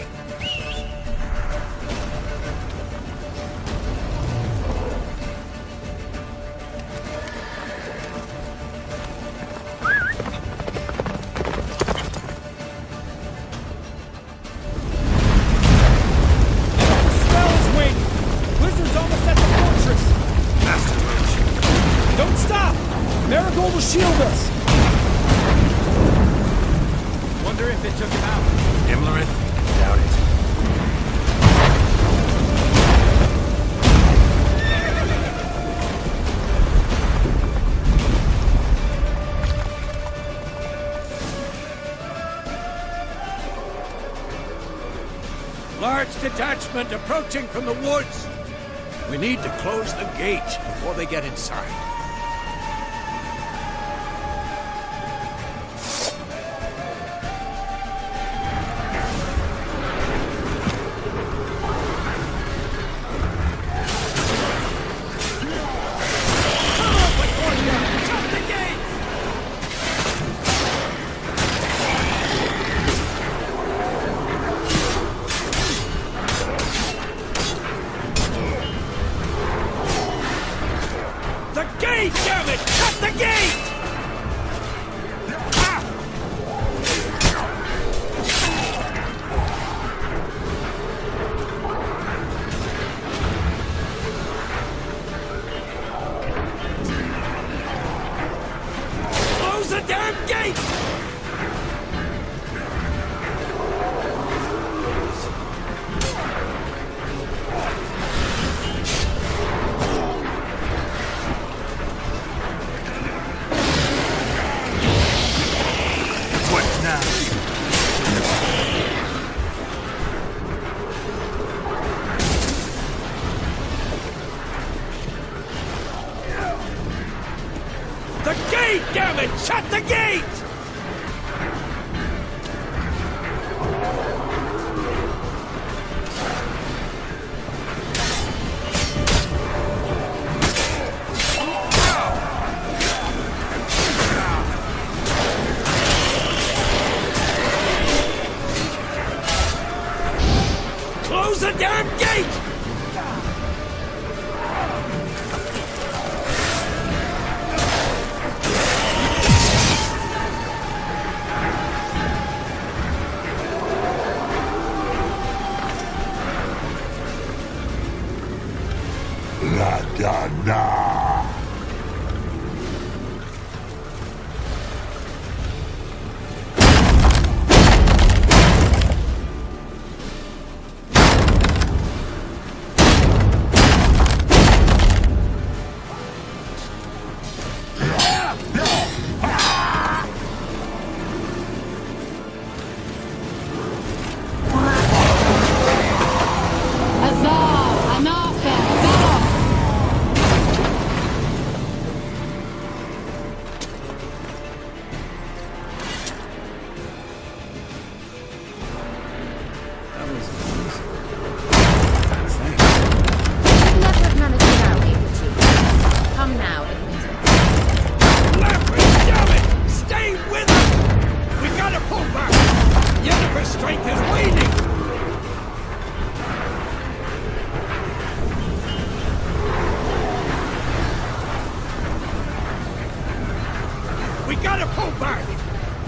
Marigold will shield us! Wonder if it took him out. Imlerith? Doubt it. Lart, large detachment approaching from the woods. We need to close the gate before they get inside. Shut the gate! Close the damn gate!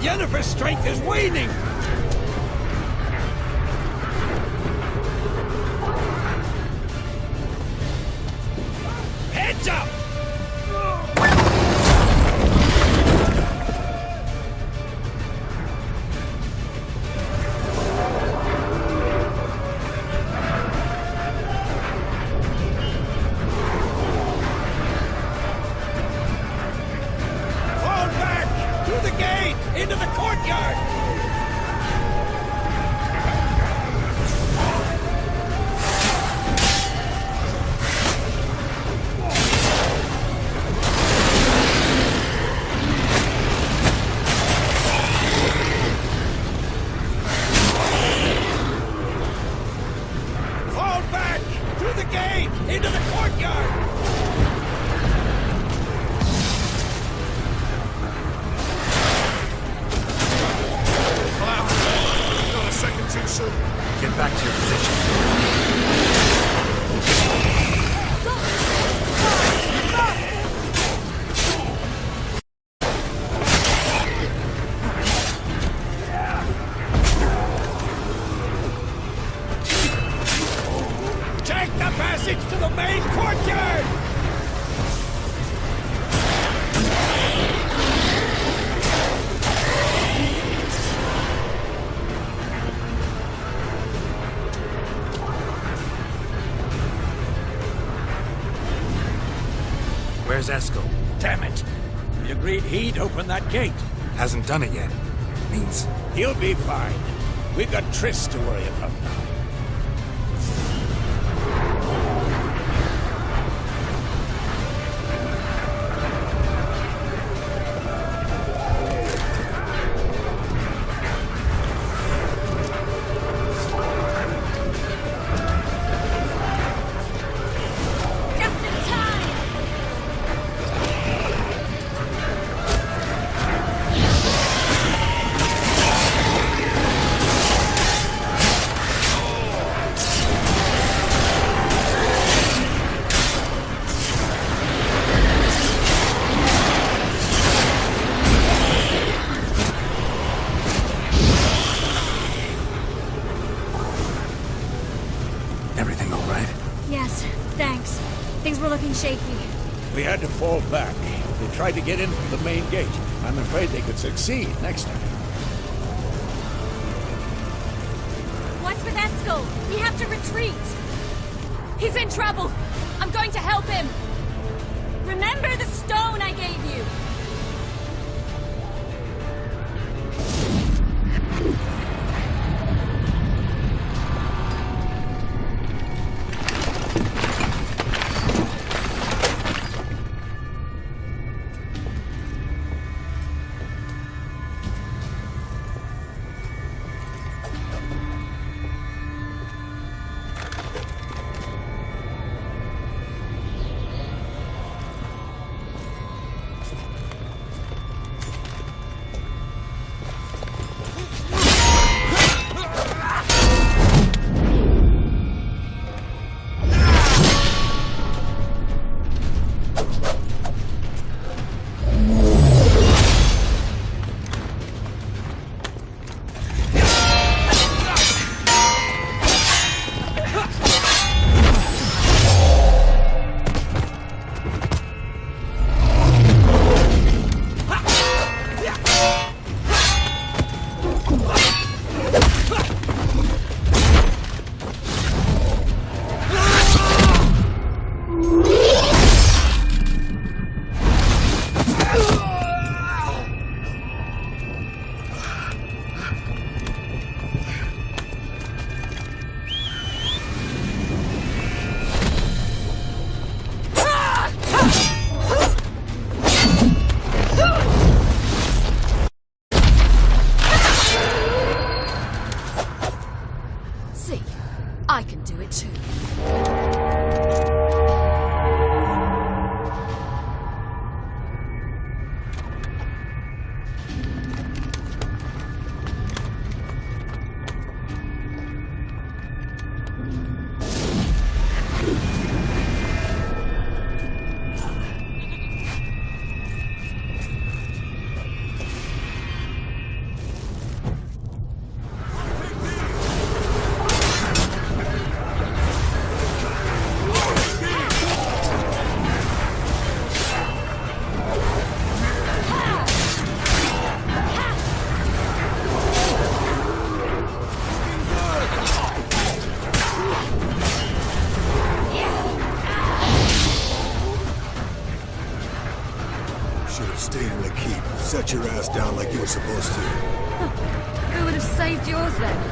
Yennefer's strength is waning! Heads up! Fall back! Through the gate! Into the courtyard! Fall back! Through the gate! Into the courtyard! Too soon. Get back to your position. Take the passage to the main courtyard! Where's Eskel? Damn it! We agreed he'd open that gate. Hasn't done it yet. Means he'll be fine. We've got Triss to worry about now. Everything all right? Yes, thanks. Things were looking shaky. We had to fall back. They tried to get in through the main gate. I'm afraid they could succeed next time. What's with Eskel? We have to retreat. He's in trouble. I'm going to help him. Remember the stone I gave you. I can do it too. Stayed in the keep. Set your ass down like you were supposed to. Who would have saved yours then?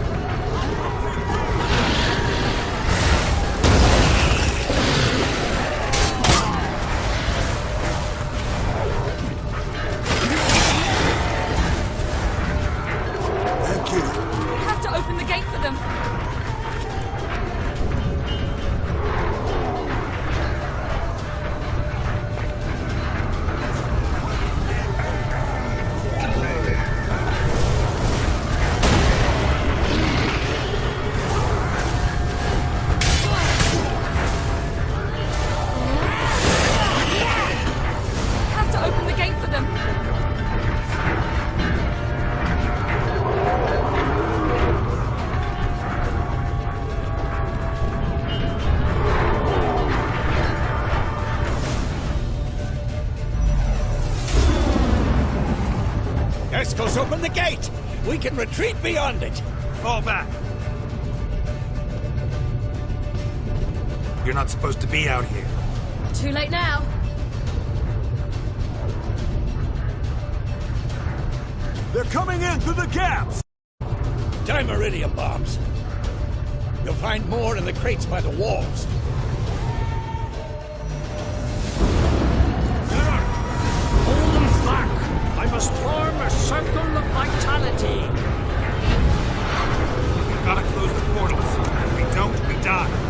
Eskel's open the gate! We can retreat beyond it! Fall back. You're not supposed to be out here. Too late now. They're coming in through the gaps! Time iridium bombs. You'll find more in the crates by the walls. Hold them back! I must form a circle of vitality. We've got to close the portals. If we don't, we die.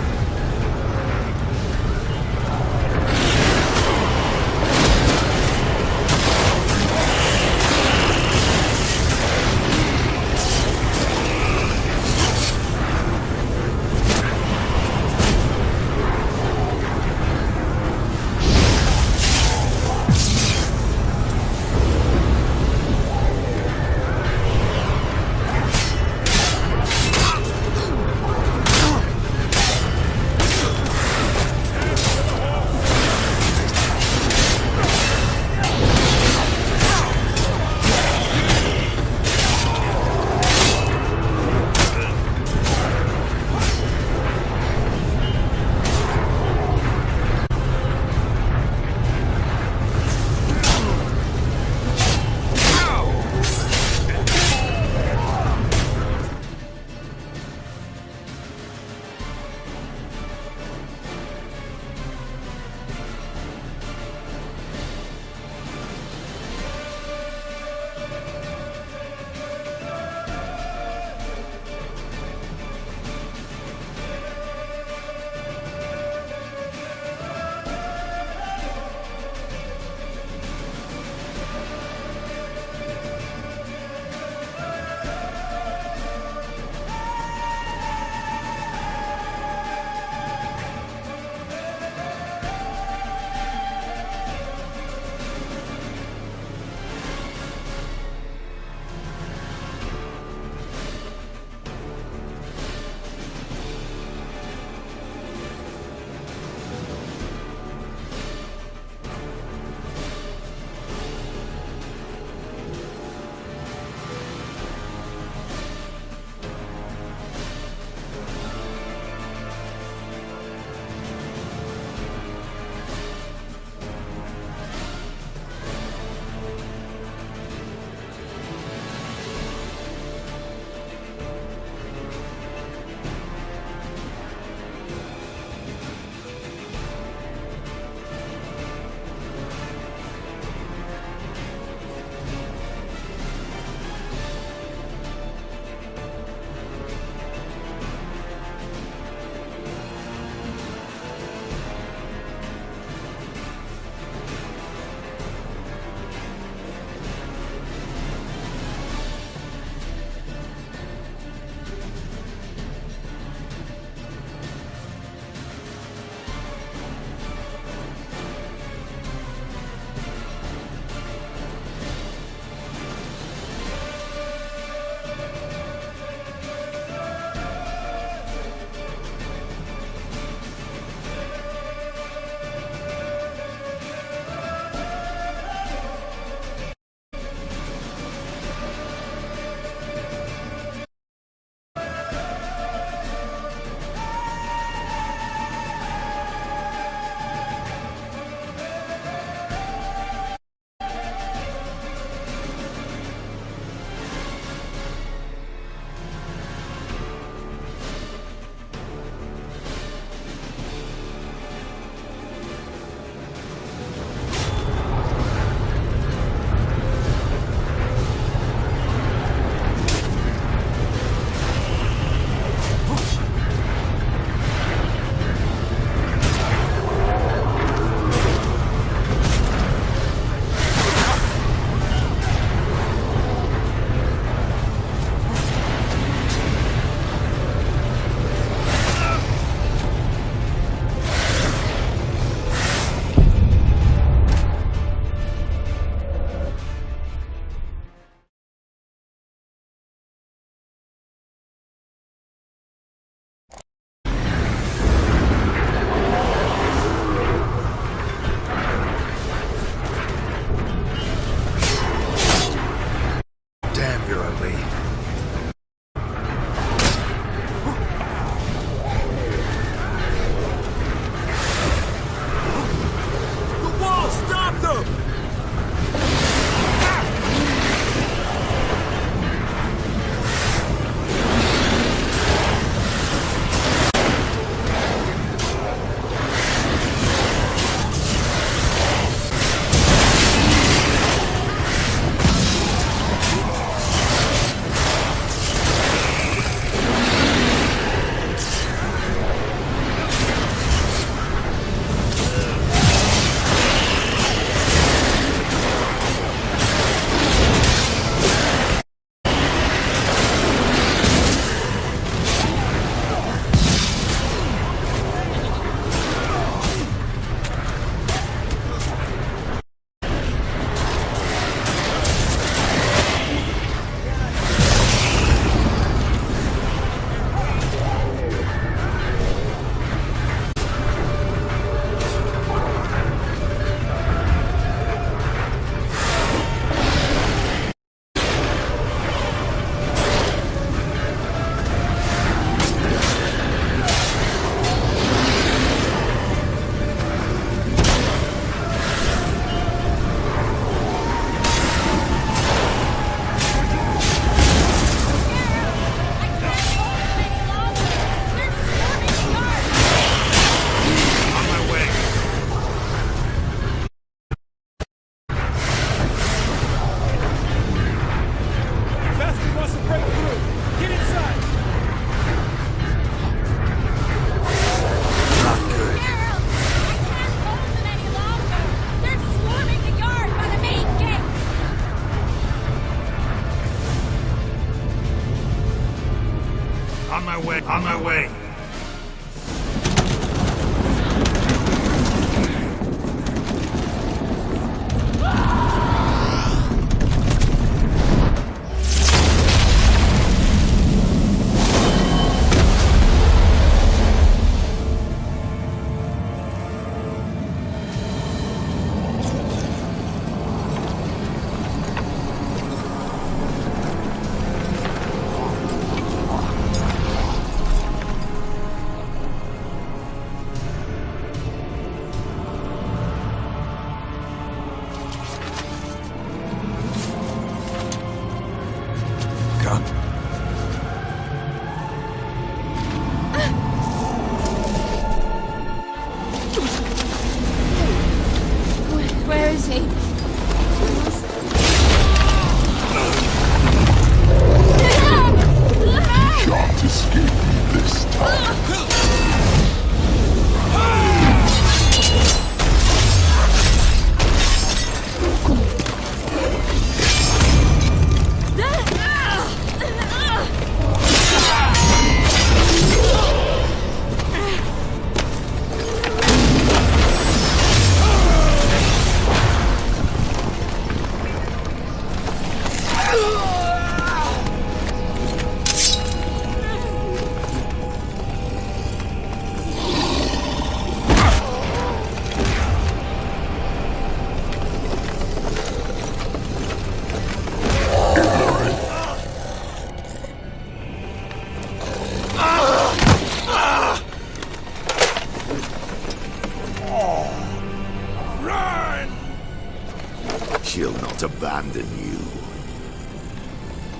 abandon you.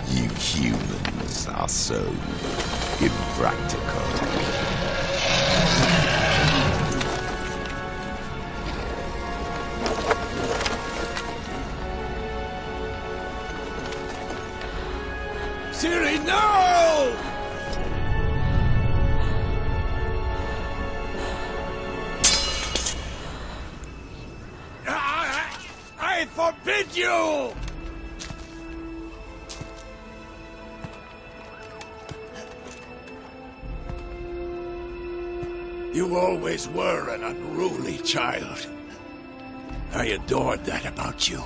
You humans are so impractical. Siri, no! I forbid you! You always were an unruly child. I adored that about you.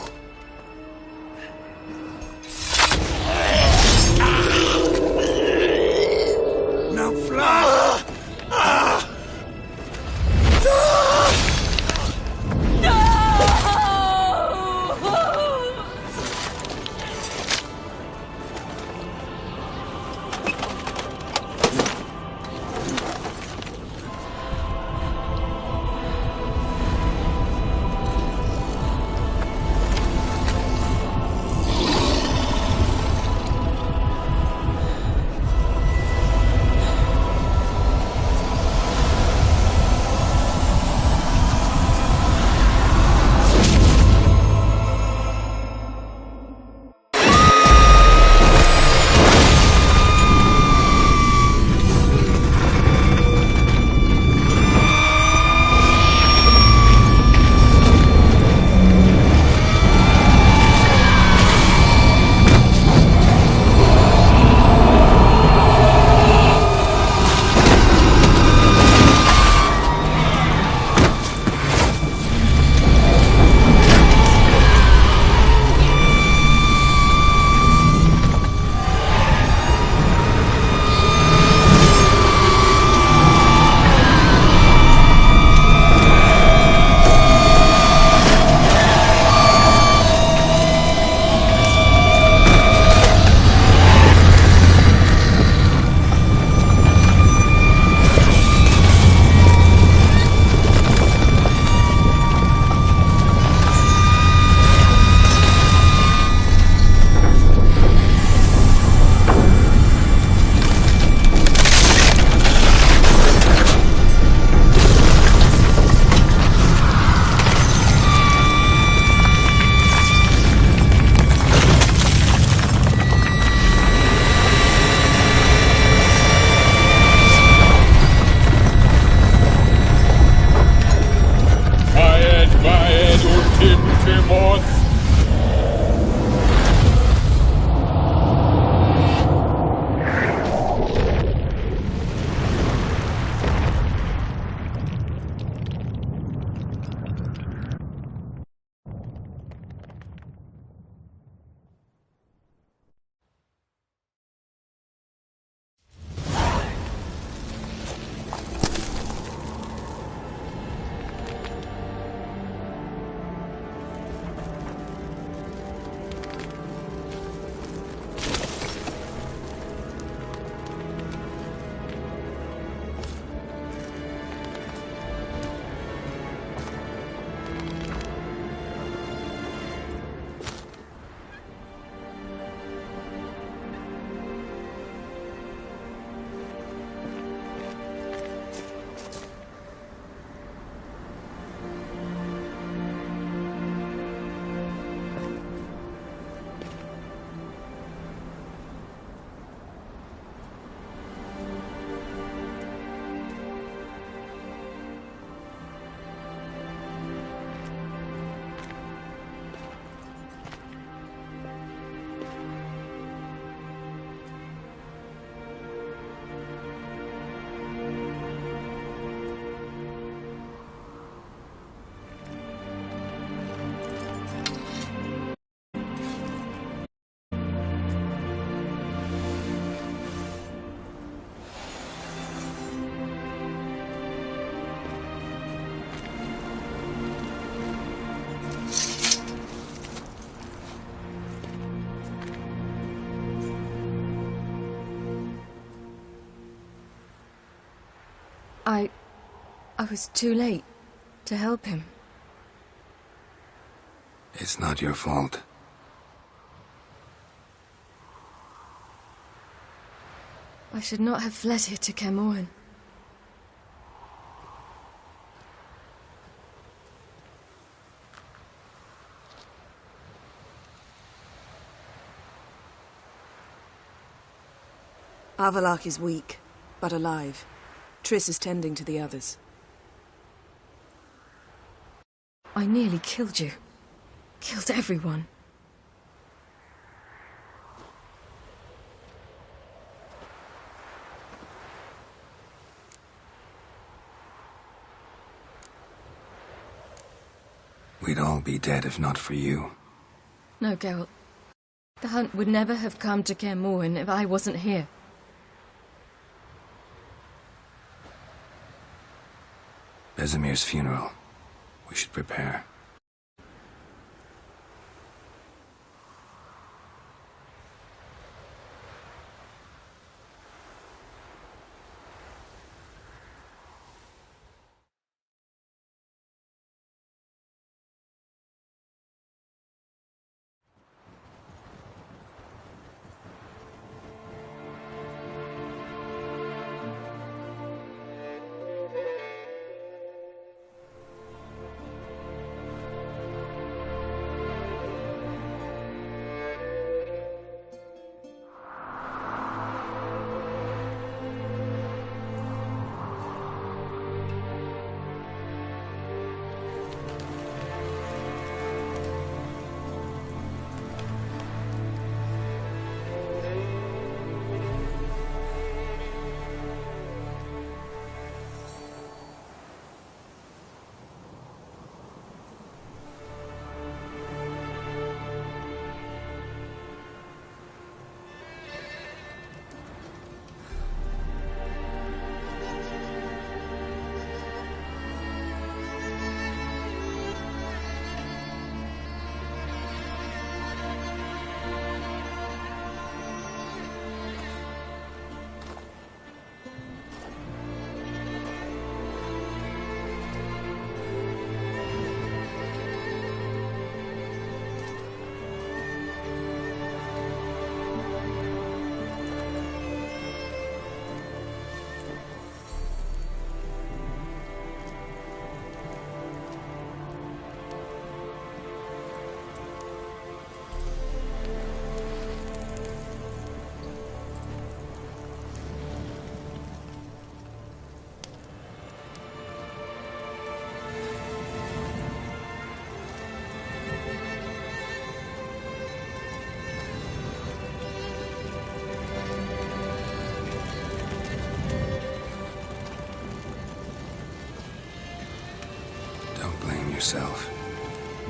Now fly! I was too late to help him. It's not your fault. I should not have fled here to Caermorhen. Avallac'h is weak, but alive. Triss is tending to the others. I nearly killed you. Killed everyone. We'd all be dead if not for you. No, Geralt. The hunt would never have come to Caermorhen if I wasn't here. Besemir's funeral. We should prepare. Yourself.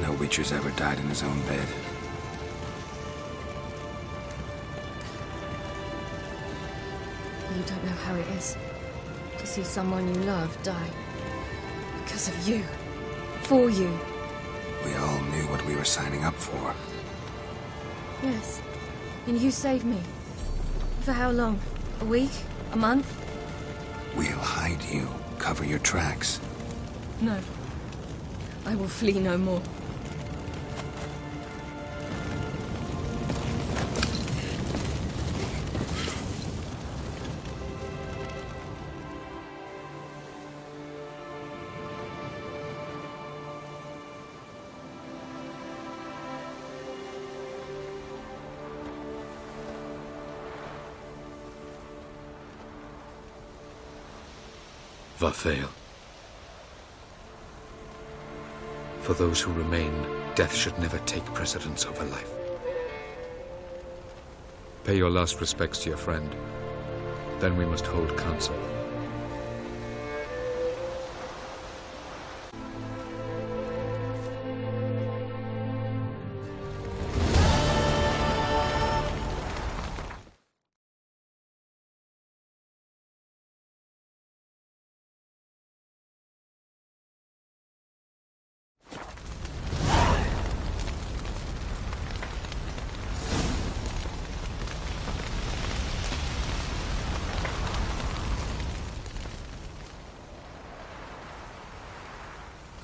No Witcher's ever died in his own bed. You don't know how it is to see someone you love die. Because of you. For you. We all knew what we were signing up for. Yes. And you saved me. For how long? A week? A month? We'll hide you. Cover your tracks. No. I will flee no more. Varthael. For those who remain, death should never take precedence over life. Pay your last respects to your friend. Then we must hold council.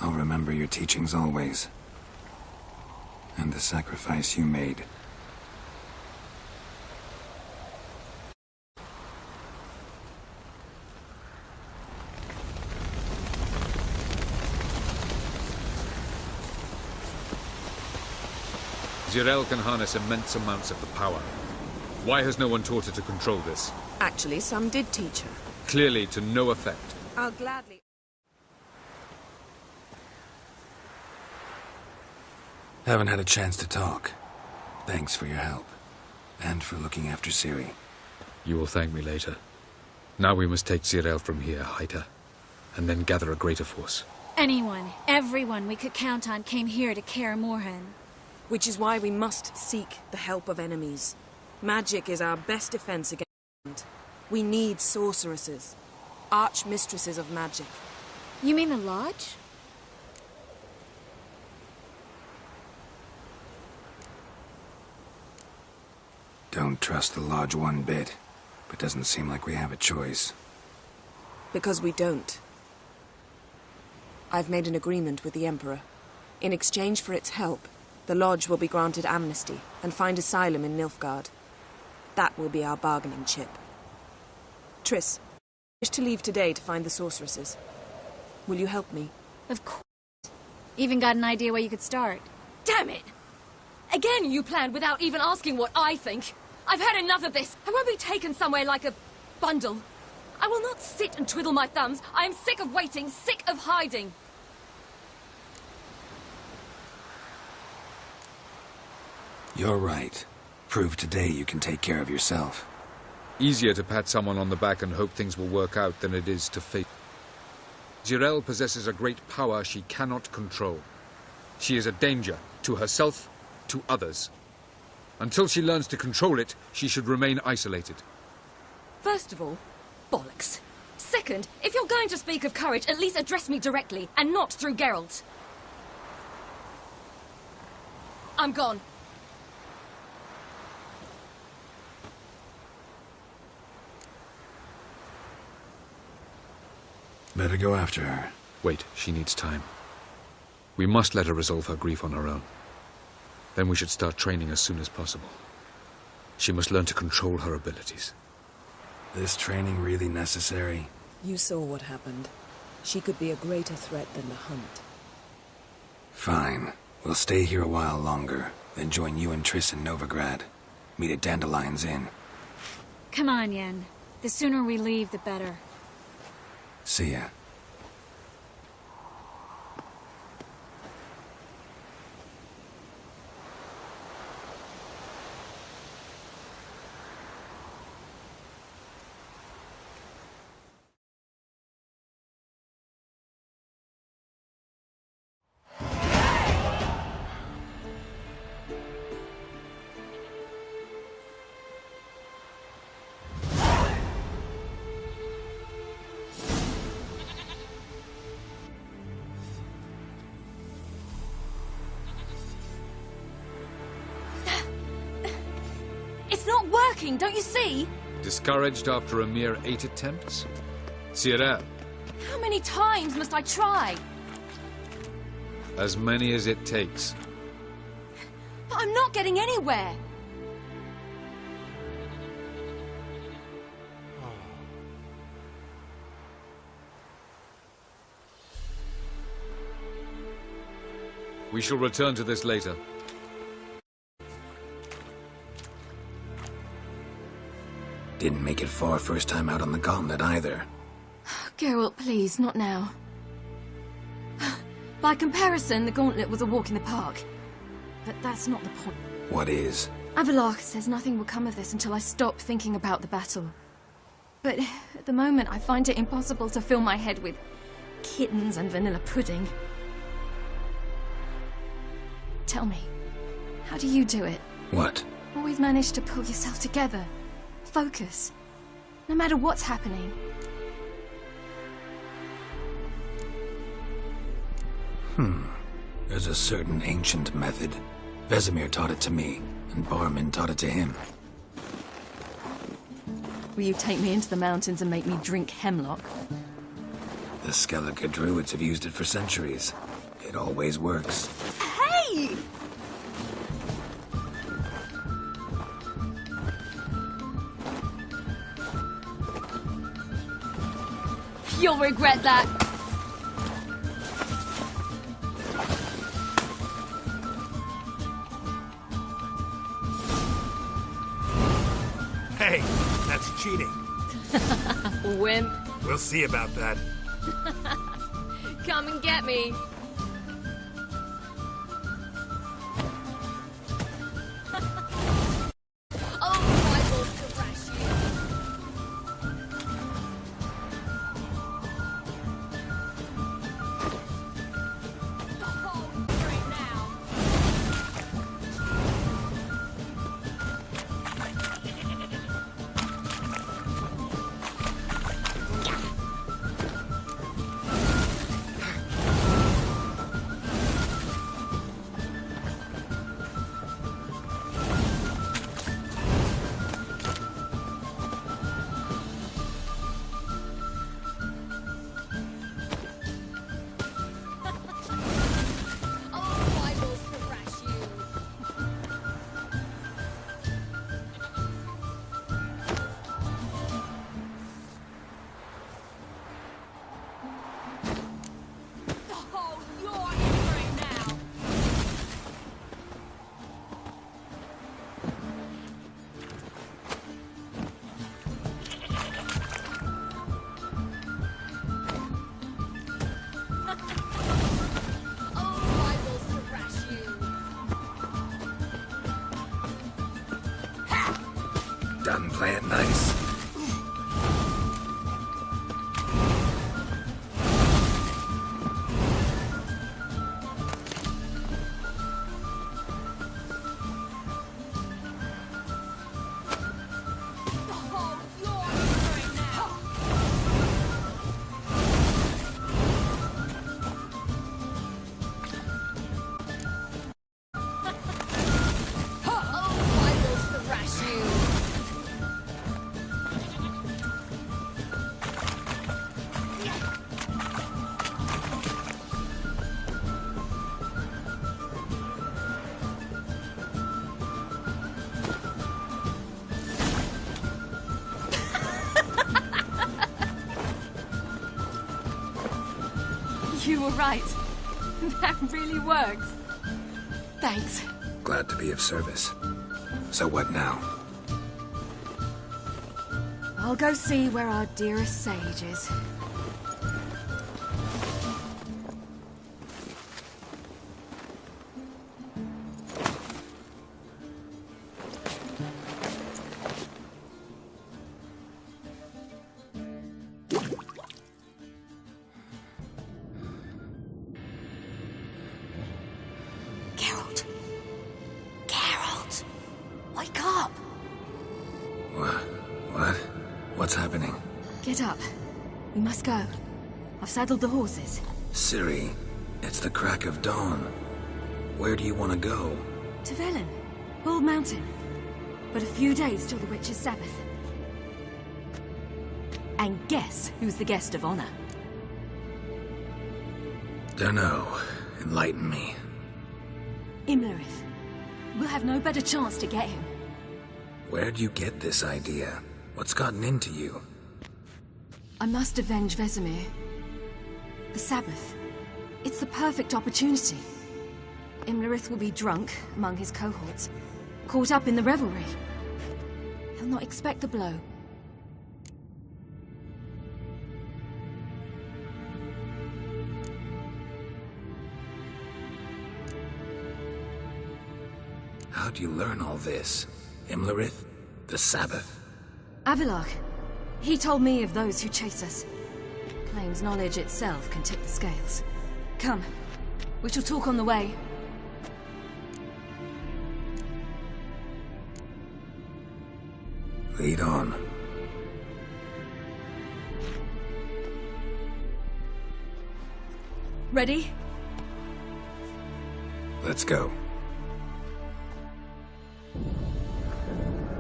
I'll remember your teachings always. And the sacrifice you made. Zirel can harness immense amounts of the power. Why has no one taught her to control this? Actually, some did teach her. Clearly to no effect. I'll gladly... Haven't had a chance to talk. Thanks for your help. And for looking after Ciri. You will thank me later. Now we must take Zirel from here, hide her, and then gather a greater force. Anyone, everyone we could count on came here to Kaer Morhen. Which is why we must seek the help of enemies. Magic is our best defense against. We need sorceresses. Archmistresses of magic. You mean the Lodge? Don't trust the Lodge one bit, but doesn't seem like we have a choice. Because we don't. I've made an agreement with the Emperor. In exchange for its help, the Lodge will be granted amnesty and find asylum in Nilfgaard. That will be our bargaining chip. Triss, I wish to leave today to find the sorceresses. Will you help me? Of course. Even got an idea where you could start. Damn it! Again you planned without even asking what I think. I've had enough of this. I won't be taken somewhere like a bundle. I will not sit and twiddle my thumbs. I am sick of waiting, sick of hiding. You're right. Prove today you can take care of yourself. Easier to pat someone on the back and hope things will work out than it is to face. Zirel possesses a great power she cannot control. She is a danger to herself, to others. Until she learns to control it, she should remain isolated. First of all, bollocks. Second, if you're going to speak of courage, at least address me directly, and not through Geralt. I'm gone. Better go after her. Wait, she needs time. We must let her resolve her grief on her own. Then we should start training as soon as possible. She must learn to control her abilities. This training really necessary? You saw what happened. She could be a greater threat than the Hunt. Fine. We'll stay here a while longer, then join you and Triss in Novigrad. Meet at Dandelion's Inn. Come on, Yen. The sooner we leave, the better. See ya. It's not working, don't you see? Discouraged after a mere 8 attempts? Zirel, How many times must I try? as many as it takes. But I'm not getting anywhere. We shall return to this later. Didn't make it far first time out on the gauntlet either. Geralt, please, not now. By comparison, the gauntlet was a walk in the park. But that's not the point. What is? Avallac'h says nothing will come of this until I stop thinking about the battle. But at the moment, I find it impossible to fill my head with kittens and vanilla pudding. Tell me, how do you do it? What? Always manage to pull yourself together. Focus. No matter what's happening. There's a certain ancient method. Vesemir taught it to me, and Barman taught it to him. Will you take me into the mountains and make me drink hemlock? The Skellige druids have used it for centuries. It always works. Hey! You'll regret that. cheating. Wimp. We'll see about that. Come and get me. Oh, I will thrash you. Oh, right now. Oh, I will thrash you. Oh, you're in for it now. Oh, I will thrash you. Done playing nice. Oh, you're in for it now. Oh, I will thrash you. You were right. That really works. Thanks. Glad to be of service. So what now? I'll go see where our dearest sage is. Geralt. Geralt! Wake up! What? What's happening? Get up. We must go. I've saddled the horses. Ciri, it's the crack of dawn. Where do you want to go? To Velen. Bald Mountain. But a few days till the Witch's Sabbath. And guess who's the guest of honor? Dunno. Enlighten me. Imlerith. We'll have no better chance to get him. Where'd you get this idea? What's gotten into you? I must avenge Vesemir. The Sabbath. It's the perfect opportunity. Imlerith will be drunk among his cohorts, caught up in the revelry. He'll not expect the blow. How'd you learn all this? Imlerith? The Sabbath? Avilark. He told me of those who chase us. Claims knowledge itself can tip the scales. Come. We shall talk on the way. Lead on. Ready? Let's go.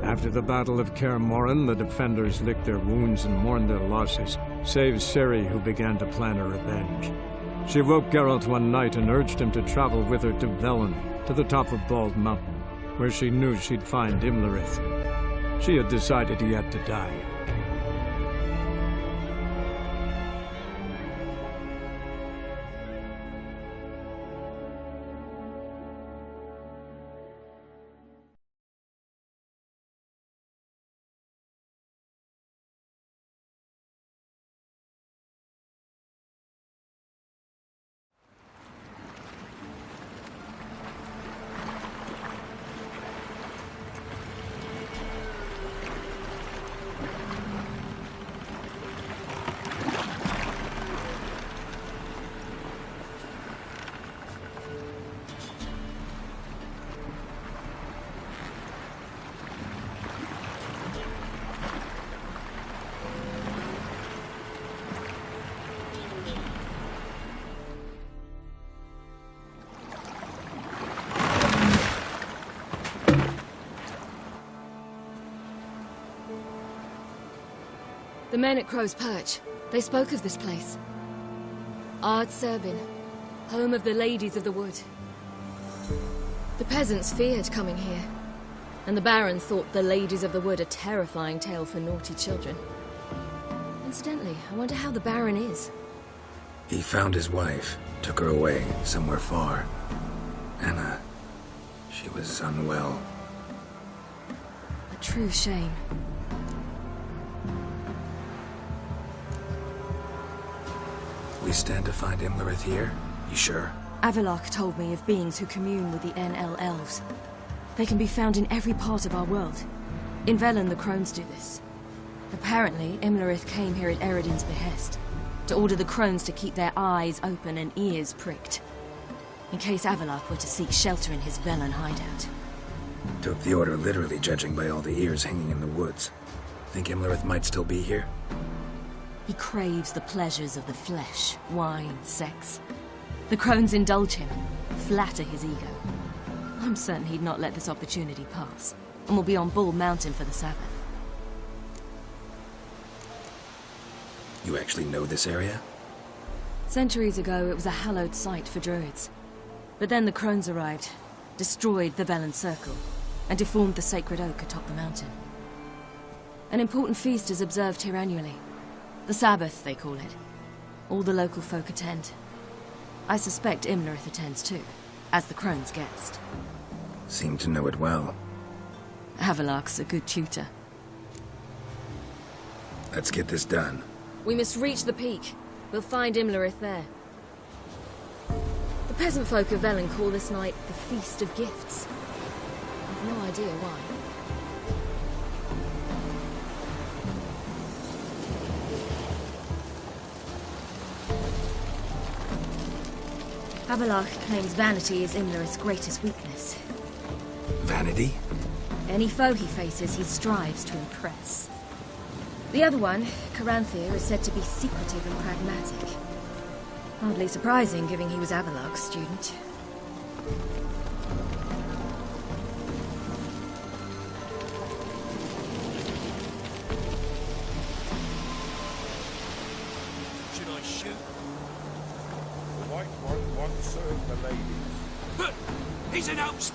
After the Battle of Kaer Morhen, the defenders licked their wounds and mourned their losses, save Ciri, who began to plan a revenge. She woke Geralt one night and urged him to travel with her to Velen, to the top of Bald Mountain, where she knew she'd find Imlerith. She had decided he had to die. The men at Crow's Perch, they spoke of this place. Ard Serbin, home of the Ladies of the Wood. The peasants feared coming here, and the Baron thought the Ladies of the Wood a terrifying tale for naughty children. Incidentally, I wonder how the Baron is. He found his wife, took her away, somewhere far. Anna, she was unwell. A true shame. We stand to find Imlerith here? You sure? Avalok told me of beings who commune with the NL elves. They can be found in every part of our world. In Velen, the crones do this. Apparently, Imlerith came here at Eredin's behest, to order the crones to keep their eyes open and ears pricked, in case Avalok were to seek shelter in his Velen hideout. Took the order literally, judging by all the ears hanging in the woods. Think Imlerith might still be here? He craves the pleasures of the flesh, wine, sex. The crones indulge him, flatter his ego. I'm certain he'd not let this opportunity pass, and will be on Bull Mountain for the Sabbath. You actually know this area? Centuries ago, it was a hallowed site for druids. But then the crones arrived, destroyed the Velen Circle, and deformed the sacred oak atop the mountain. An important feast is observed here annually. The Sabbath, they call it. All the local folk attend. I suspect Imlerith attends too, as the crone's guest. Seem to know it well. Avalok's a good tutor. Let's get this done. We must reach the peak. We'll find Imlerith there. The peasant folk of Velen call this night the Feast of Gifts. I've no idea why. Avalok claims vanity is Imlerith's greatest weakness. Vanity? Any foe he faces, he strives to impress. The other one, Caranthir, is said to be secretive and pragmatic. Hardly surprising, given he was Avalok's student. Should I shoot? The white one won't serve the ladies. He's an oaks!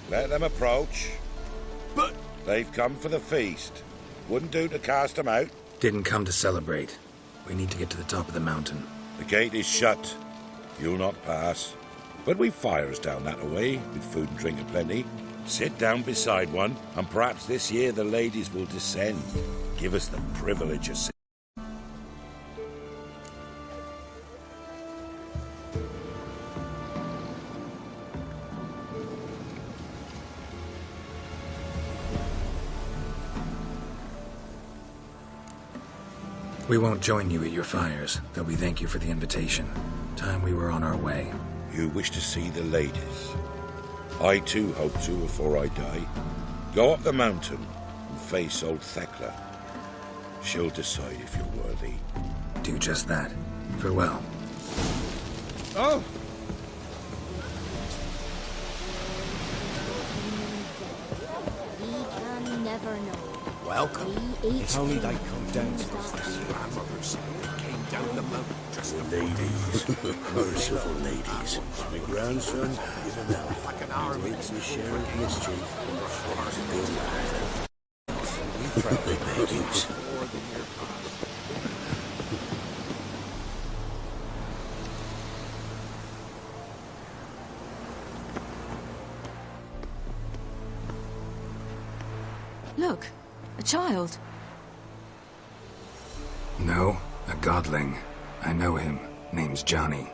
Let them approach. But... They've come for the feast. Wouldn't do to cast them out. Didn't come to celebrate. We need to get to the top of the mountain. The gate is shut. You'll not pass. But we've fires down that away, with food and drink aplenty. Sit down beside one, and perhaps this year the ladies will descend. Give us the privilege of sitting. We won't join you at your fires, though we thank you for the invitation. Time we were on our way. You wish to see the ladies. I too hope to before I die. Go up the mountain and face old Thekla. She'll decide if you're worthy. Do just that. Farewell. Oh! We can never know. Welcome. If only they come down to us this year. Came down the mountain just the ladies. Merciful ladies. My grandson, give him help. Like an army. Makes me share in mischief. Good lad. You proudly ladies. Look, a child. No, a godling. I know him. Name's Johnny.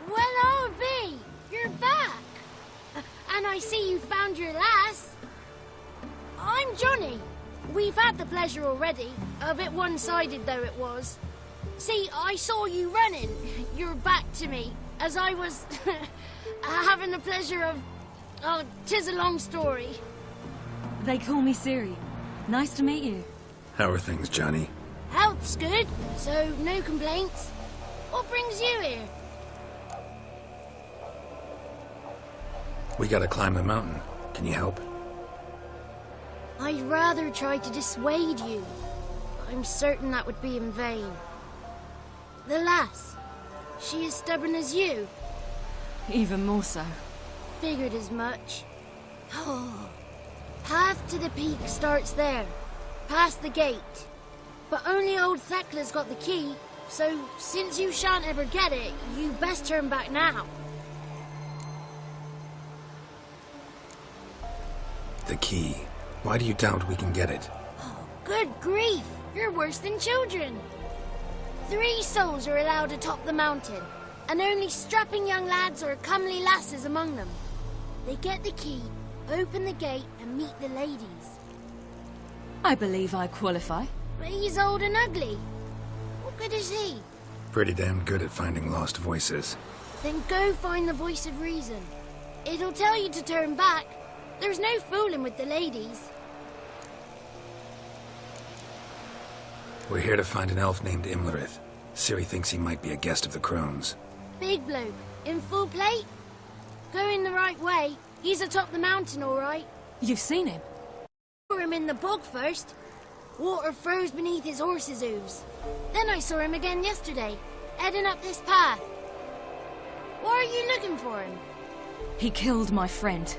Well, I'll be. You're back. And I see you found your lass. I'm Johnny. We've had the pleasure already. A bit one-sided though it was. See, I saw you running. Your back to me. As I was having the pleasure of... Oh, 'tis a long story. They call me Ciri. Nice to meet you. How are things, Johnny? Health's good, so no complaints. What brings you here? We gotta climb the mountain. Can you help? I'd rather try to dissuade you. I'm certain that would be in vain. The lass, she as stubborn as you? Even more so. Figured as much. Path to the peak starts there, past the gate. But only old Thekla's got the key, so since you shan't ever get it, you best turn back now. The key. Why do you doubt we can get it? Good grief! You're worse than children. 3 souls are allowed atop the mountain, and only strapping young lads or comely lasses among them. They get the key, open the gate, and meet the ladies. I believe I qualify. But he's old and ugly. What good is he? Pretty damn good at finding lost voices. Then go find the voice of reason. It'll tell you to turn back. There's no fooling with the ladies. We're here to find an elf named Imlerith. Ciri thinks he might be a guest of the Crones. Big bloke, in full plate? Going the right way. He's atop the mountain, all right. You've seen him? I saw him in the bog first. Water froze beneath his horse's hooves. Then I saw him again yesterday, heading up this path. Why are you looking for him? He killed my friend.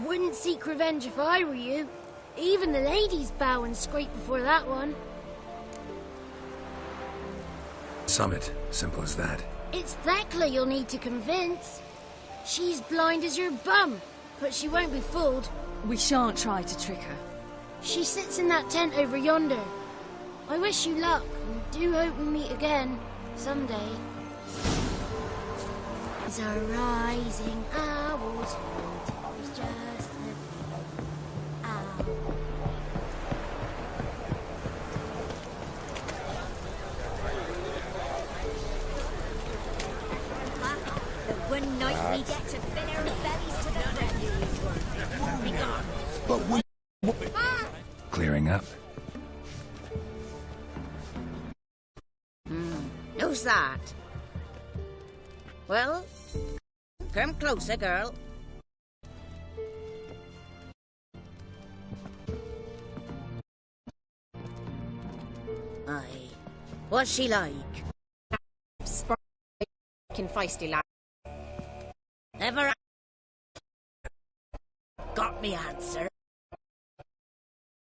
Wouldn't seek revenge if I were you. Even the ladies bow and scrape before that one. Summit, simple as that. It's Thekla you'll need to convince. She's blind as your bum, but she won't be fooled. We shan't try to trick her. She sits in that tent over yonder. I wish you luck, and do hope we meet again, someday. These are rising hours. It's just an hour. The one night we get to fill our bellies to the brim. Be gone. But we... Clearing up. Who's that? Well, come closer, girl. Aye. What's she like? Sparking feisty lad. Never got me answer.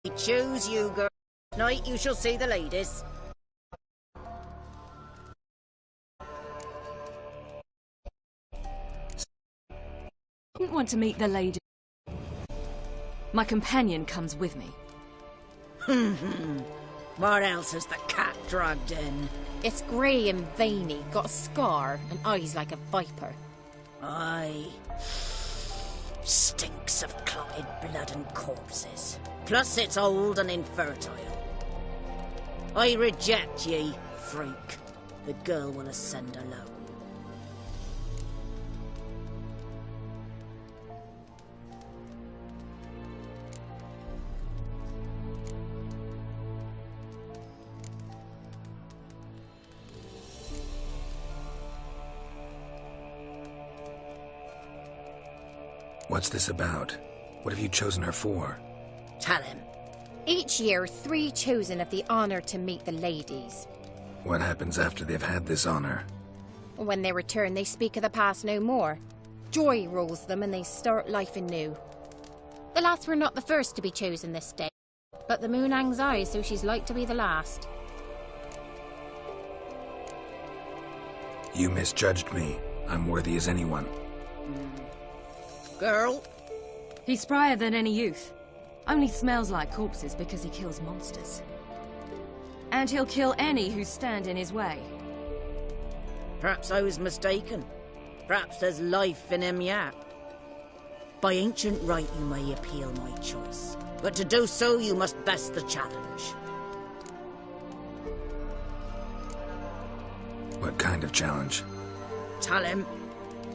I choose you, girl. Tonight you shall see the ladies. I didn't want to meet the lady. My companion comes with me. What else has the cat dragged in? It's grey and veiny, got a scar, and eyes like a viper. Aye. Stinks of clotted blood and corpses. Plus it's old and infertile. I reject ye, freak. The girl will ascend alone. What's this about? What have you chosen her for? Tell him. Each year, 3 chosen have the honour to meet the ladies. What happens after they've had this honor? When they return, they speak of the past no more. Joy rules them and they start life anew. The lass were not the first to be chosen this day, but the moon hangs high, so she's like to be the last. You misjudged me. I'm worthy as anyone. Girl? He's sprier than any youth. Only smells like corpses because he kills monsters. And he'll kill any who stand in his way. Perhaps I was mistaken. Perhaps there's life in him yet. By ancient right you may appeal my choice. But to do so you must best the challenge. What kind of challenge? Tell him.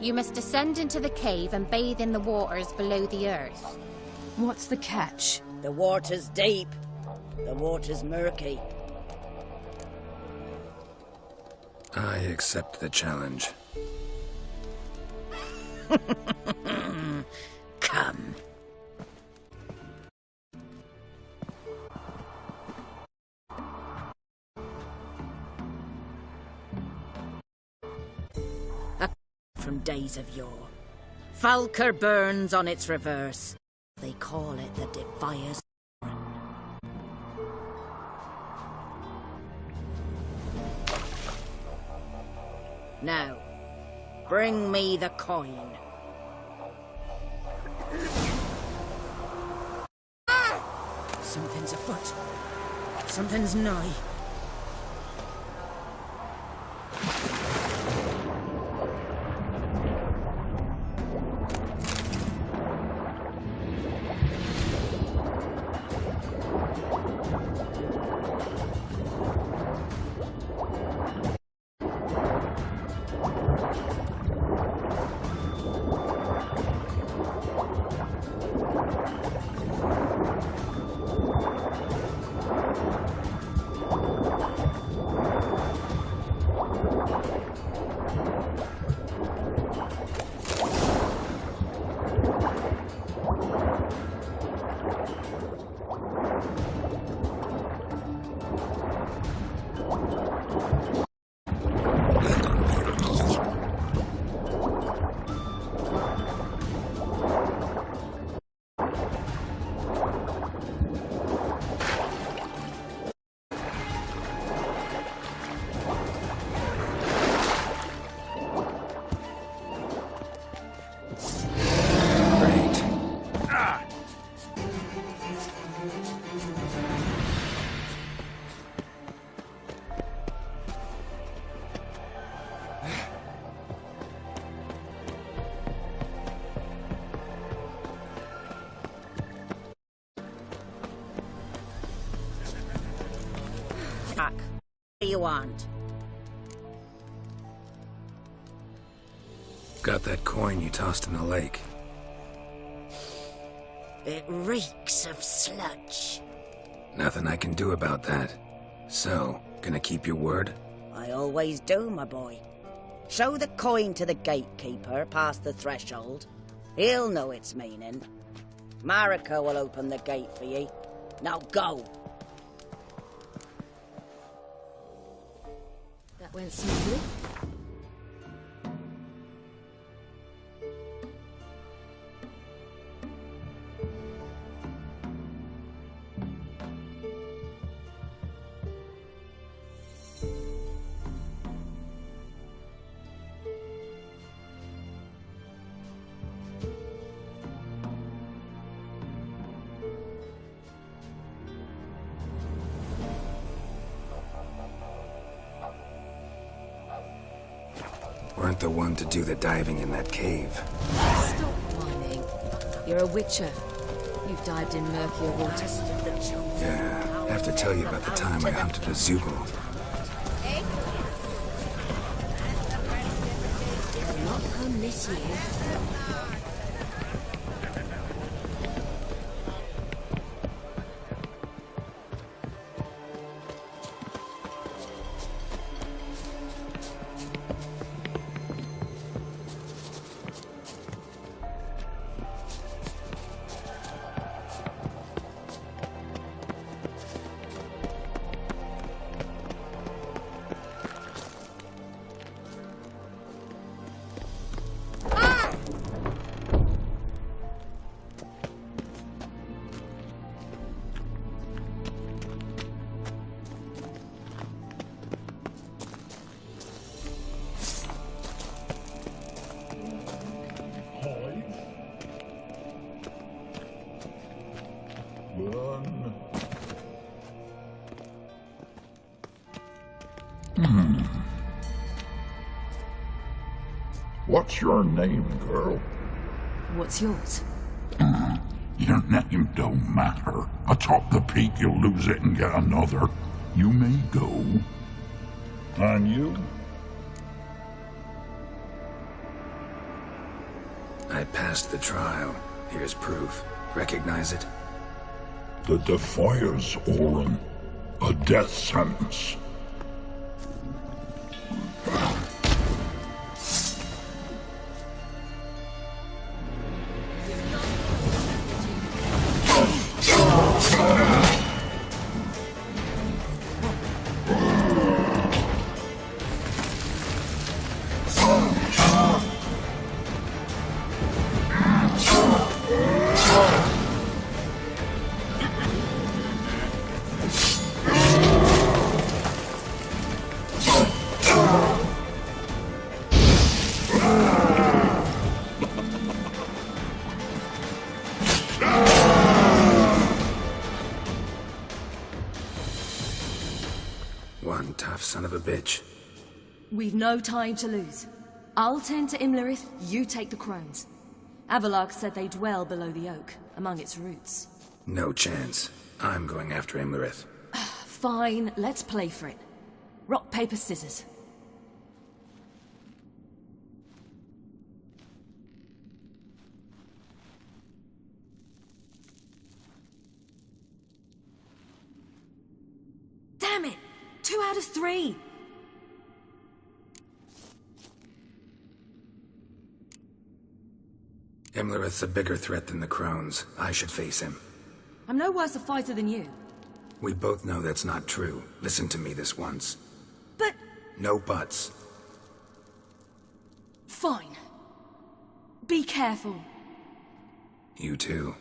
You must descend into the cave and bathe in the waters below the earth. What's the catch? The water's deep. The water's murky. I accept the challenge. Come. from days of yore. Falker burns on its reverse. They call it the Defier's. Now, bring me the coin. Something's afoot. Something's nigh. What do you want? Got that coin you tossed in the lake. It reeks of sludge. Nothing I can do about that. So, gonna keep your word? I always do, my boy. Show the coin to the gatekeeper past the threshold. He'll know its meaning. Marika will open the gate for ye. Now go! That went smoothly. Weren't the one to do the diving in that cave. Stop whining. You're a witcher. You've dived in murkier waters. Yeah, I have to tell you about the time I hunted a Zoogle. They'll not come this year. What's your name, girl? What's yours? Your name don't matter. Atop the peak, you'll lose it and get another. You may go. And you? I passed the trial. Here's proof. Recognize it? The Defier's Orin. A death sentence. one tough son of a bitch. We've no time to lose. I'll tend to Imlerith, you take the crones. Avalok said they dwell below the oak, among its roots. No chance. I'm going after Imlerith. Fine, let's play for it. Rock, paper, scissors. Damn it! 2 out of 3! Imlerith's a bigger threat than the crones. I should face him. I'm no worse a fighter than you. We both know that's not true. Listen to me this once. But... No buts. Fine. Be careful. You too.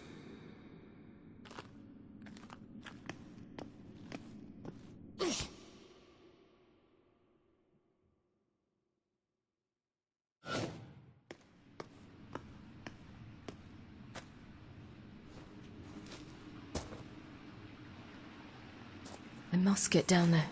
I must get down there.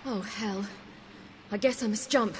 Oh, hell. I guess I must jump.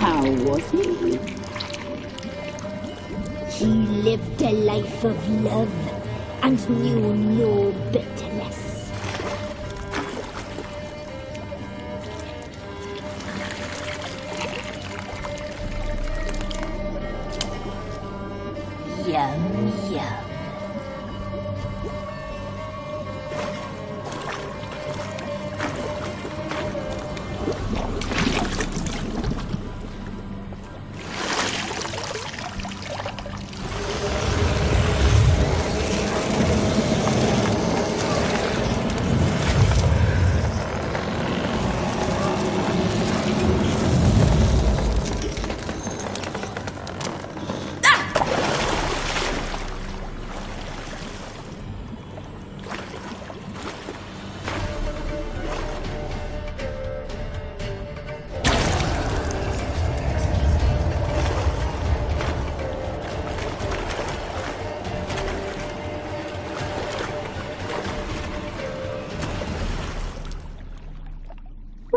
How was he? He lived a life of love and knew no bitterness.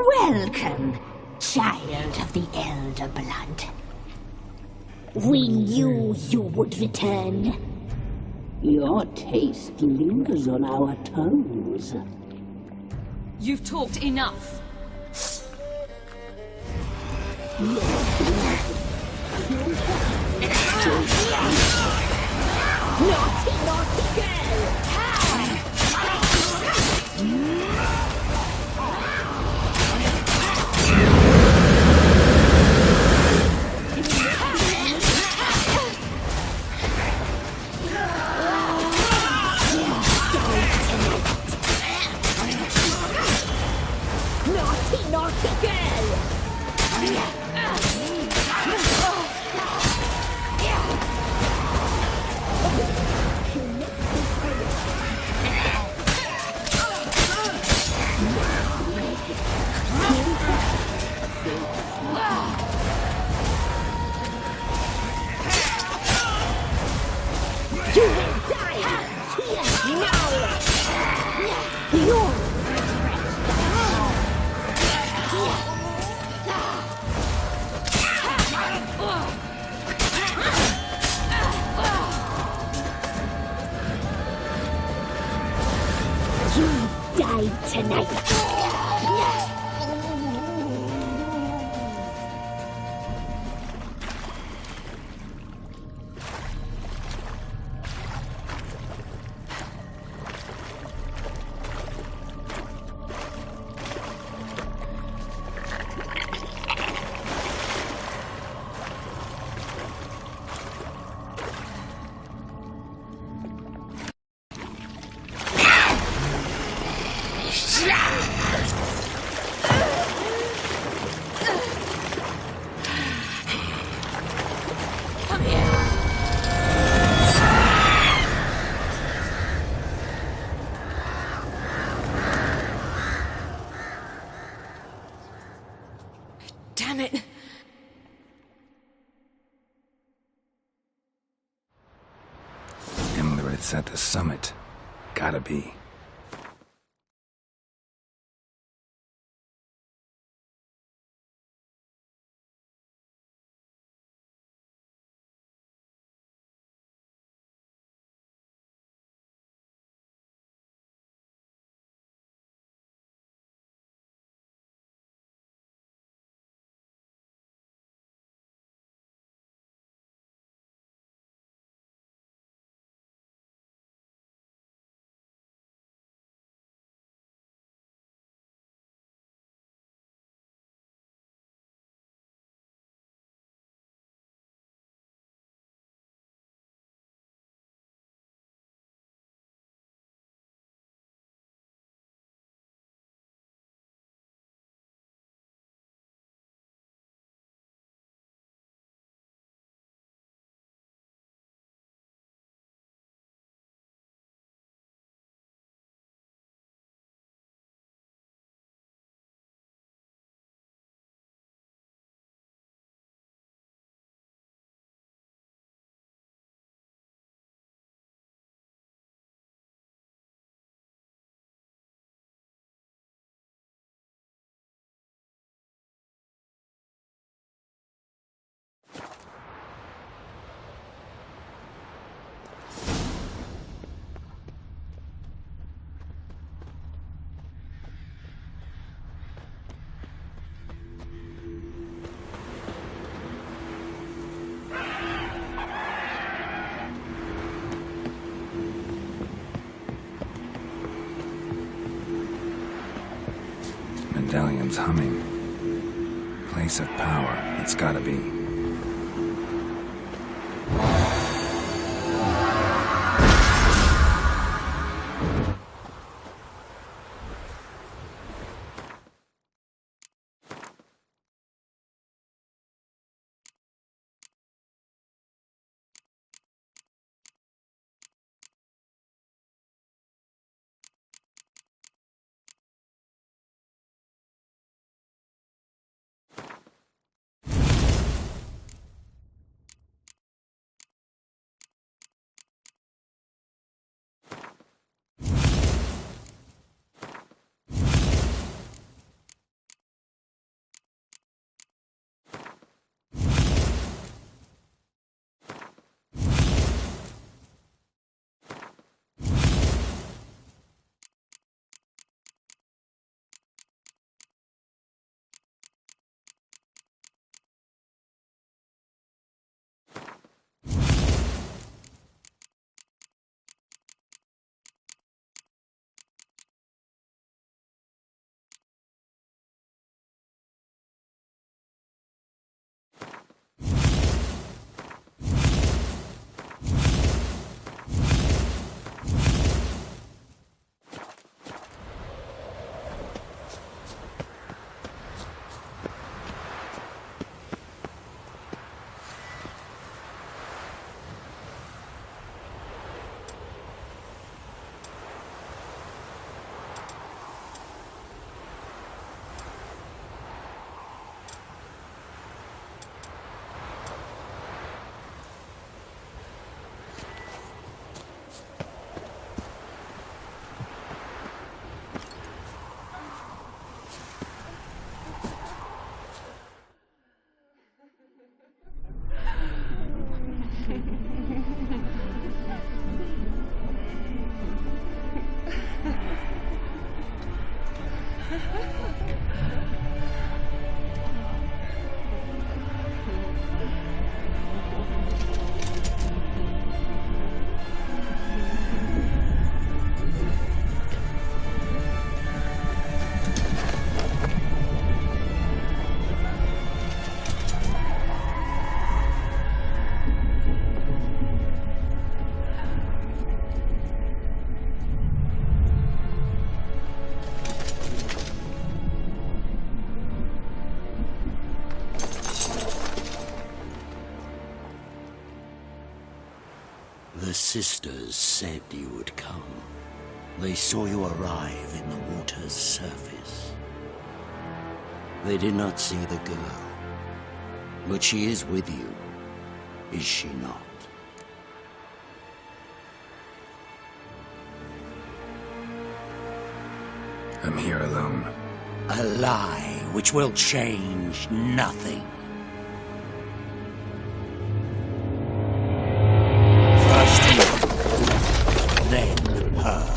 Welcome, child of the Elder Blood. We knew you would return. Your taste lingers on our tongues. You've talked enough. Naughty, naughty girl! Naughty, naughty girl! You will die here now! You're you died tonight! Damn it! Emirates at the summit. Gotta be. Medallion's humming. Place of power. It's gotta be. The sisters said you would come. They saw you arrive in the water's surface. They did not see the girl. But she is with you, is she not? I'm here alone. A lie which will change nothing. First you, then her.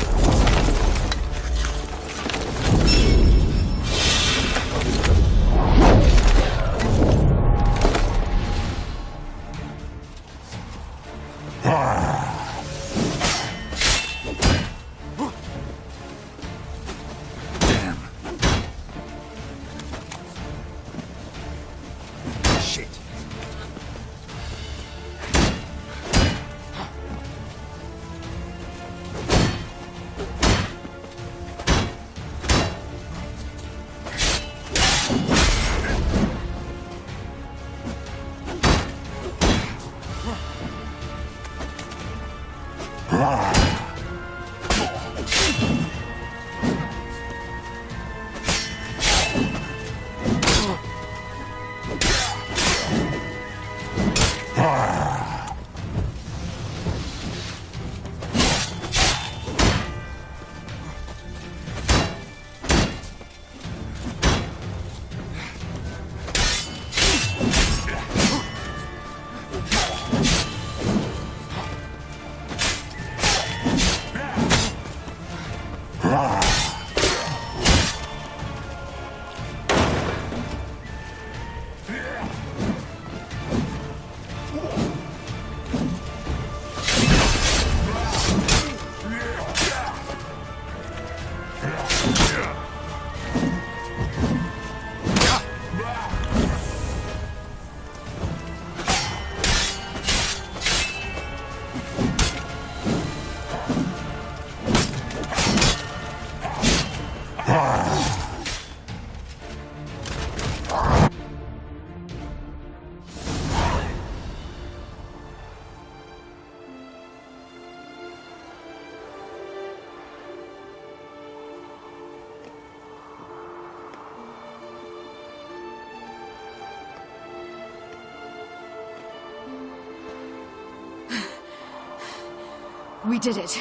We did it.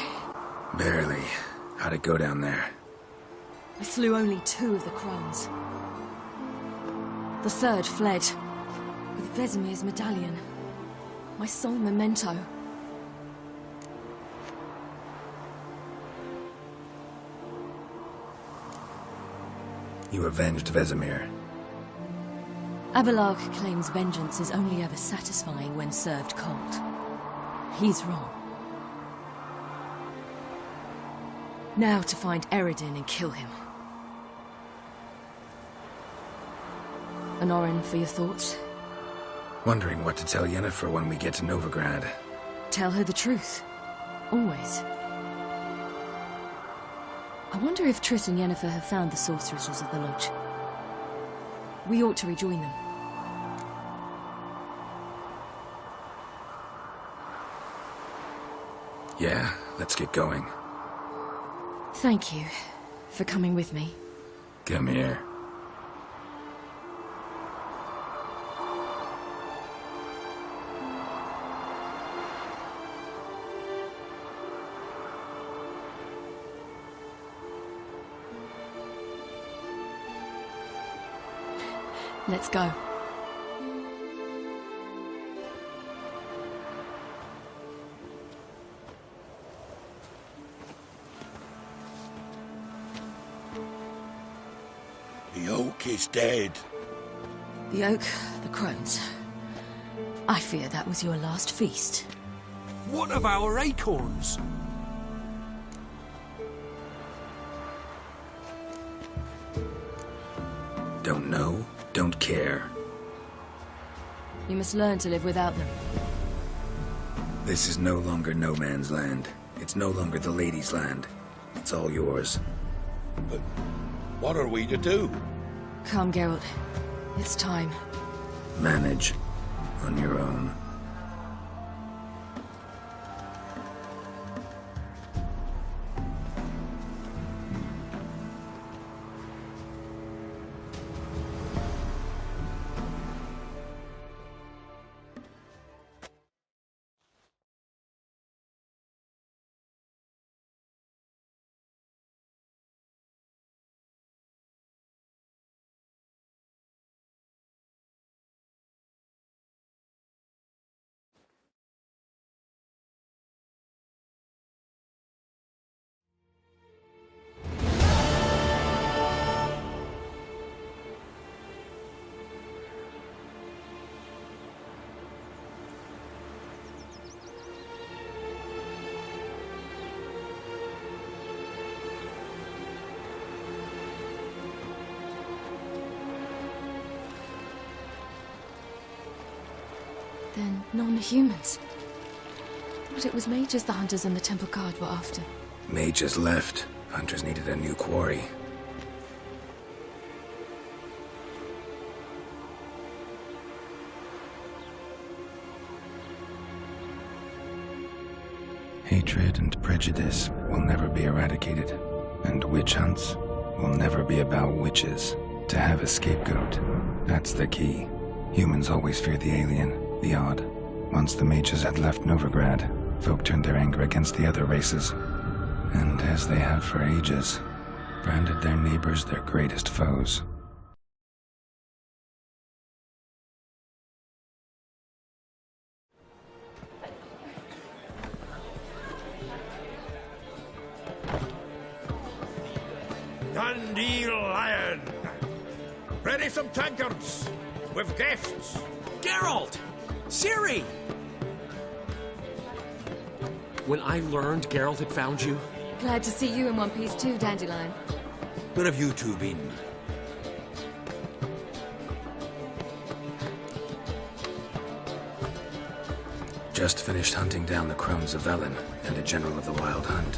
Barely. How'd it go down there? I slew only 2 of the crones. The third fled with Vesemir's medallion, my sole memento. You avenged Vesemir. Abelard claims vengeance is only ever satisfying when served cold. He's wrong. Now to find Eredin and kill him. Honorin, for your thoughts? Wondering what to tell Yennefer when we get to Novigrad. Tell her the truth. Always. I wonder if Triss and Yennefer have found the sorceresses of the Lodge. We ought to rejoin them. Yeah, let's get going. Thank you for coming with me. Come here. Let's go. The oak is dead. The oak, the crones. I fear that was your last feast. What of our acorns? Don't know, don't care. You must learn to live without them. This is no longer no man's land. It's no longer the lady's land. It's all yours. But what are we to do? Come, Geralt. It's time. Manage on your own. Then non-humans. But it was mages the hunters and the temple guard were after. Mages left. Hunters needed a new quarry. Hatred and prejudice will never be eradicated, and witch hunts will never be about witches. To have a scapegoat, that's the key. Humans always fear the alien, the odd. Once the mages had left Novigrad, folk turned their anger against the other races. And as they have for ages, branded their neighbors their greatest foes. Dandelion! Ready some tankards! With guests! Geralt! Ciri! When I learned Geralt had found you... Glad to see you in one piece too, Dandelion. Where have you two been? Just finished hunting down the crones of Velen and a general of the Wildhunt.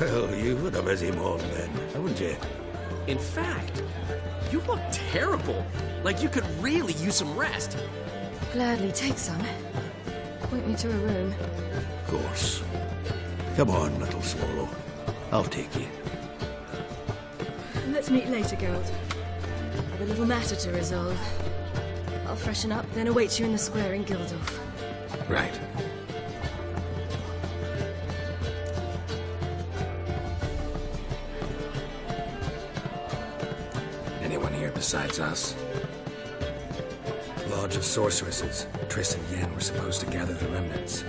Well, you've had a busy morning then, haven't you? In fact, you look terrible. Like you could really use some rest. Gladly take some. Point me to a room. Of course. Come on, little swallow. I'll take you. Let's meet later, Geralt. I've a little matter to resolve. I'll freshen up, then await you in the square in Gildorf. Right. Anyone here besides us? Lodge of Sorceresses. Triss and Yen were supposed to gather the remnants.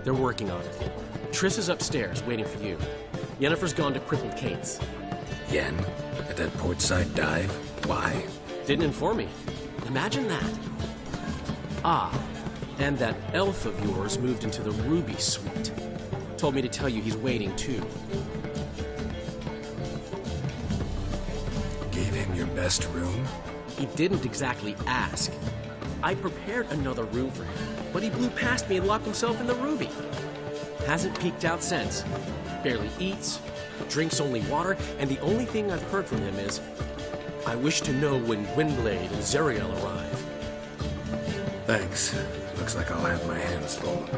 They're working on it. Triss is upstairs, waiting for you. Yennefer's gone to Crippled Kate's. Yen? At that portside dive? Why? Didn't inform me. Imagine that. Ah, and that elf of yours moved into the Ruby Suite. Told me to tell you he's waiting, too. Gave him your best room? He didn't exactly ask. I prepared another room for him, but he blew past me and locked himself in the Ruby. Hasn't peeked out since. Barely eats, drinks only water, and the only thing I've heard from him is, I wish to know when Gwynblade and Zariel arrive. Thanks. Looks like I'll have my hands full.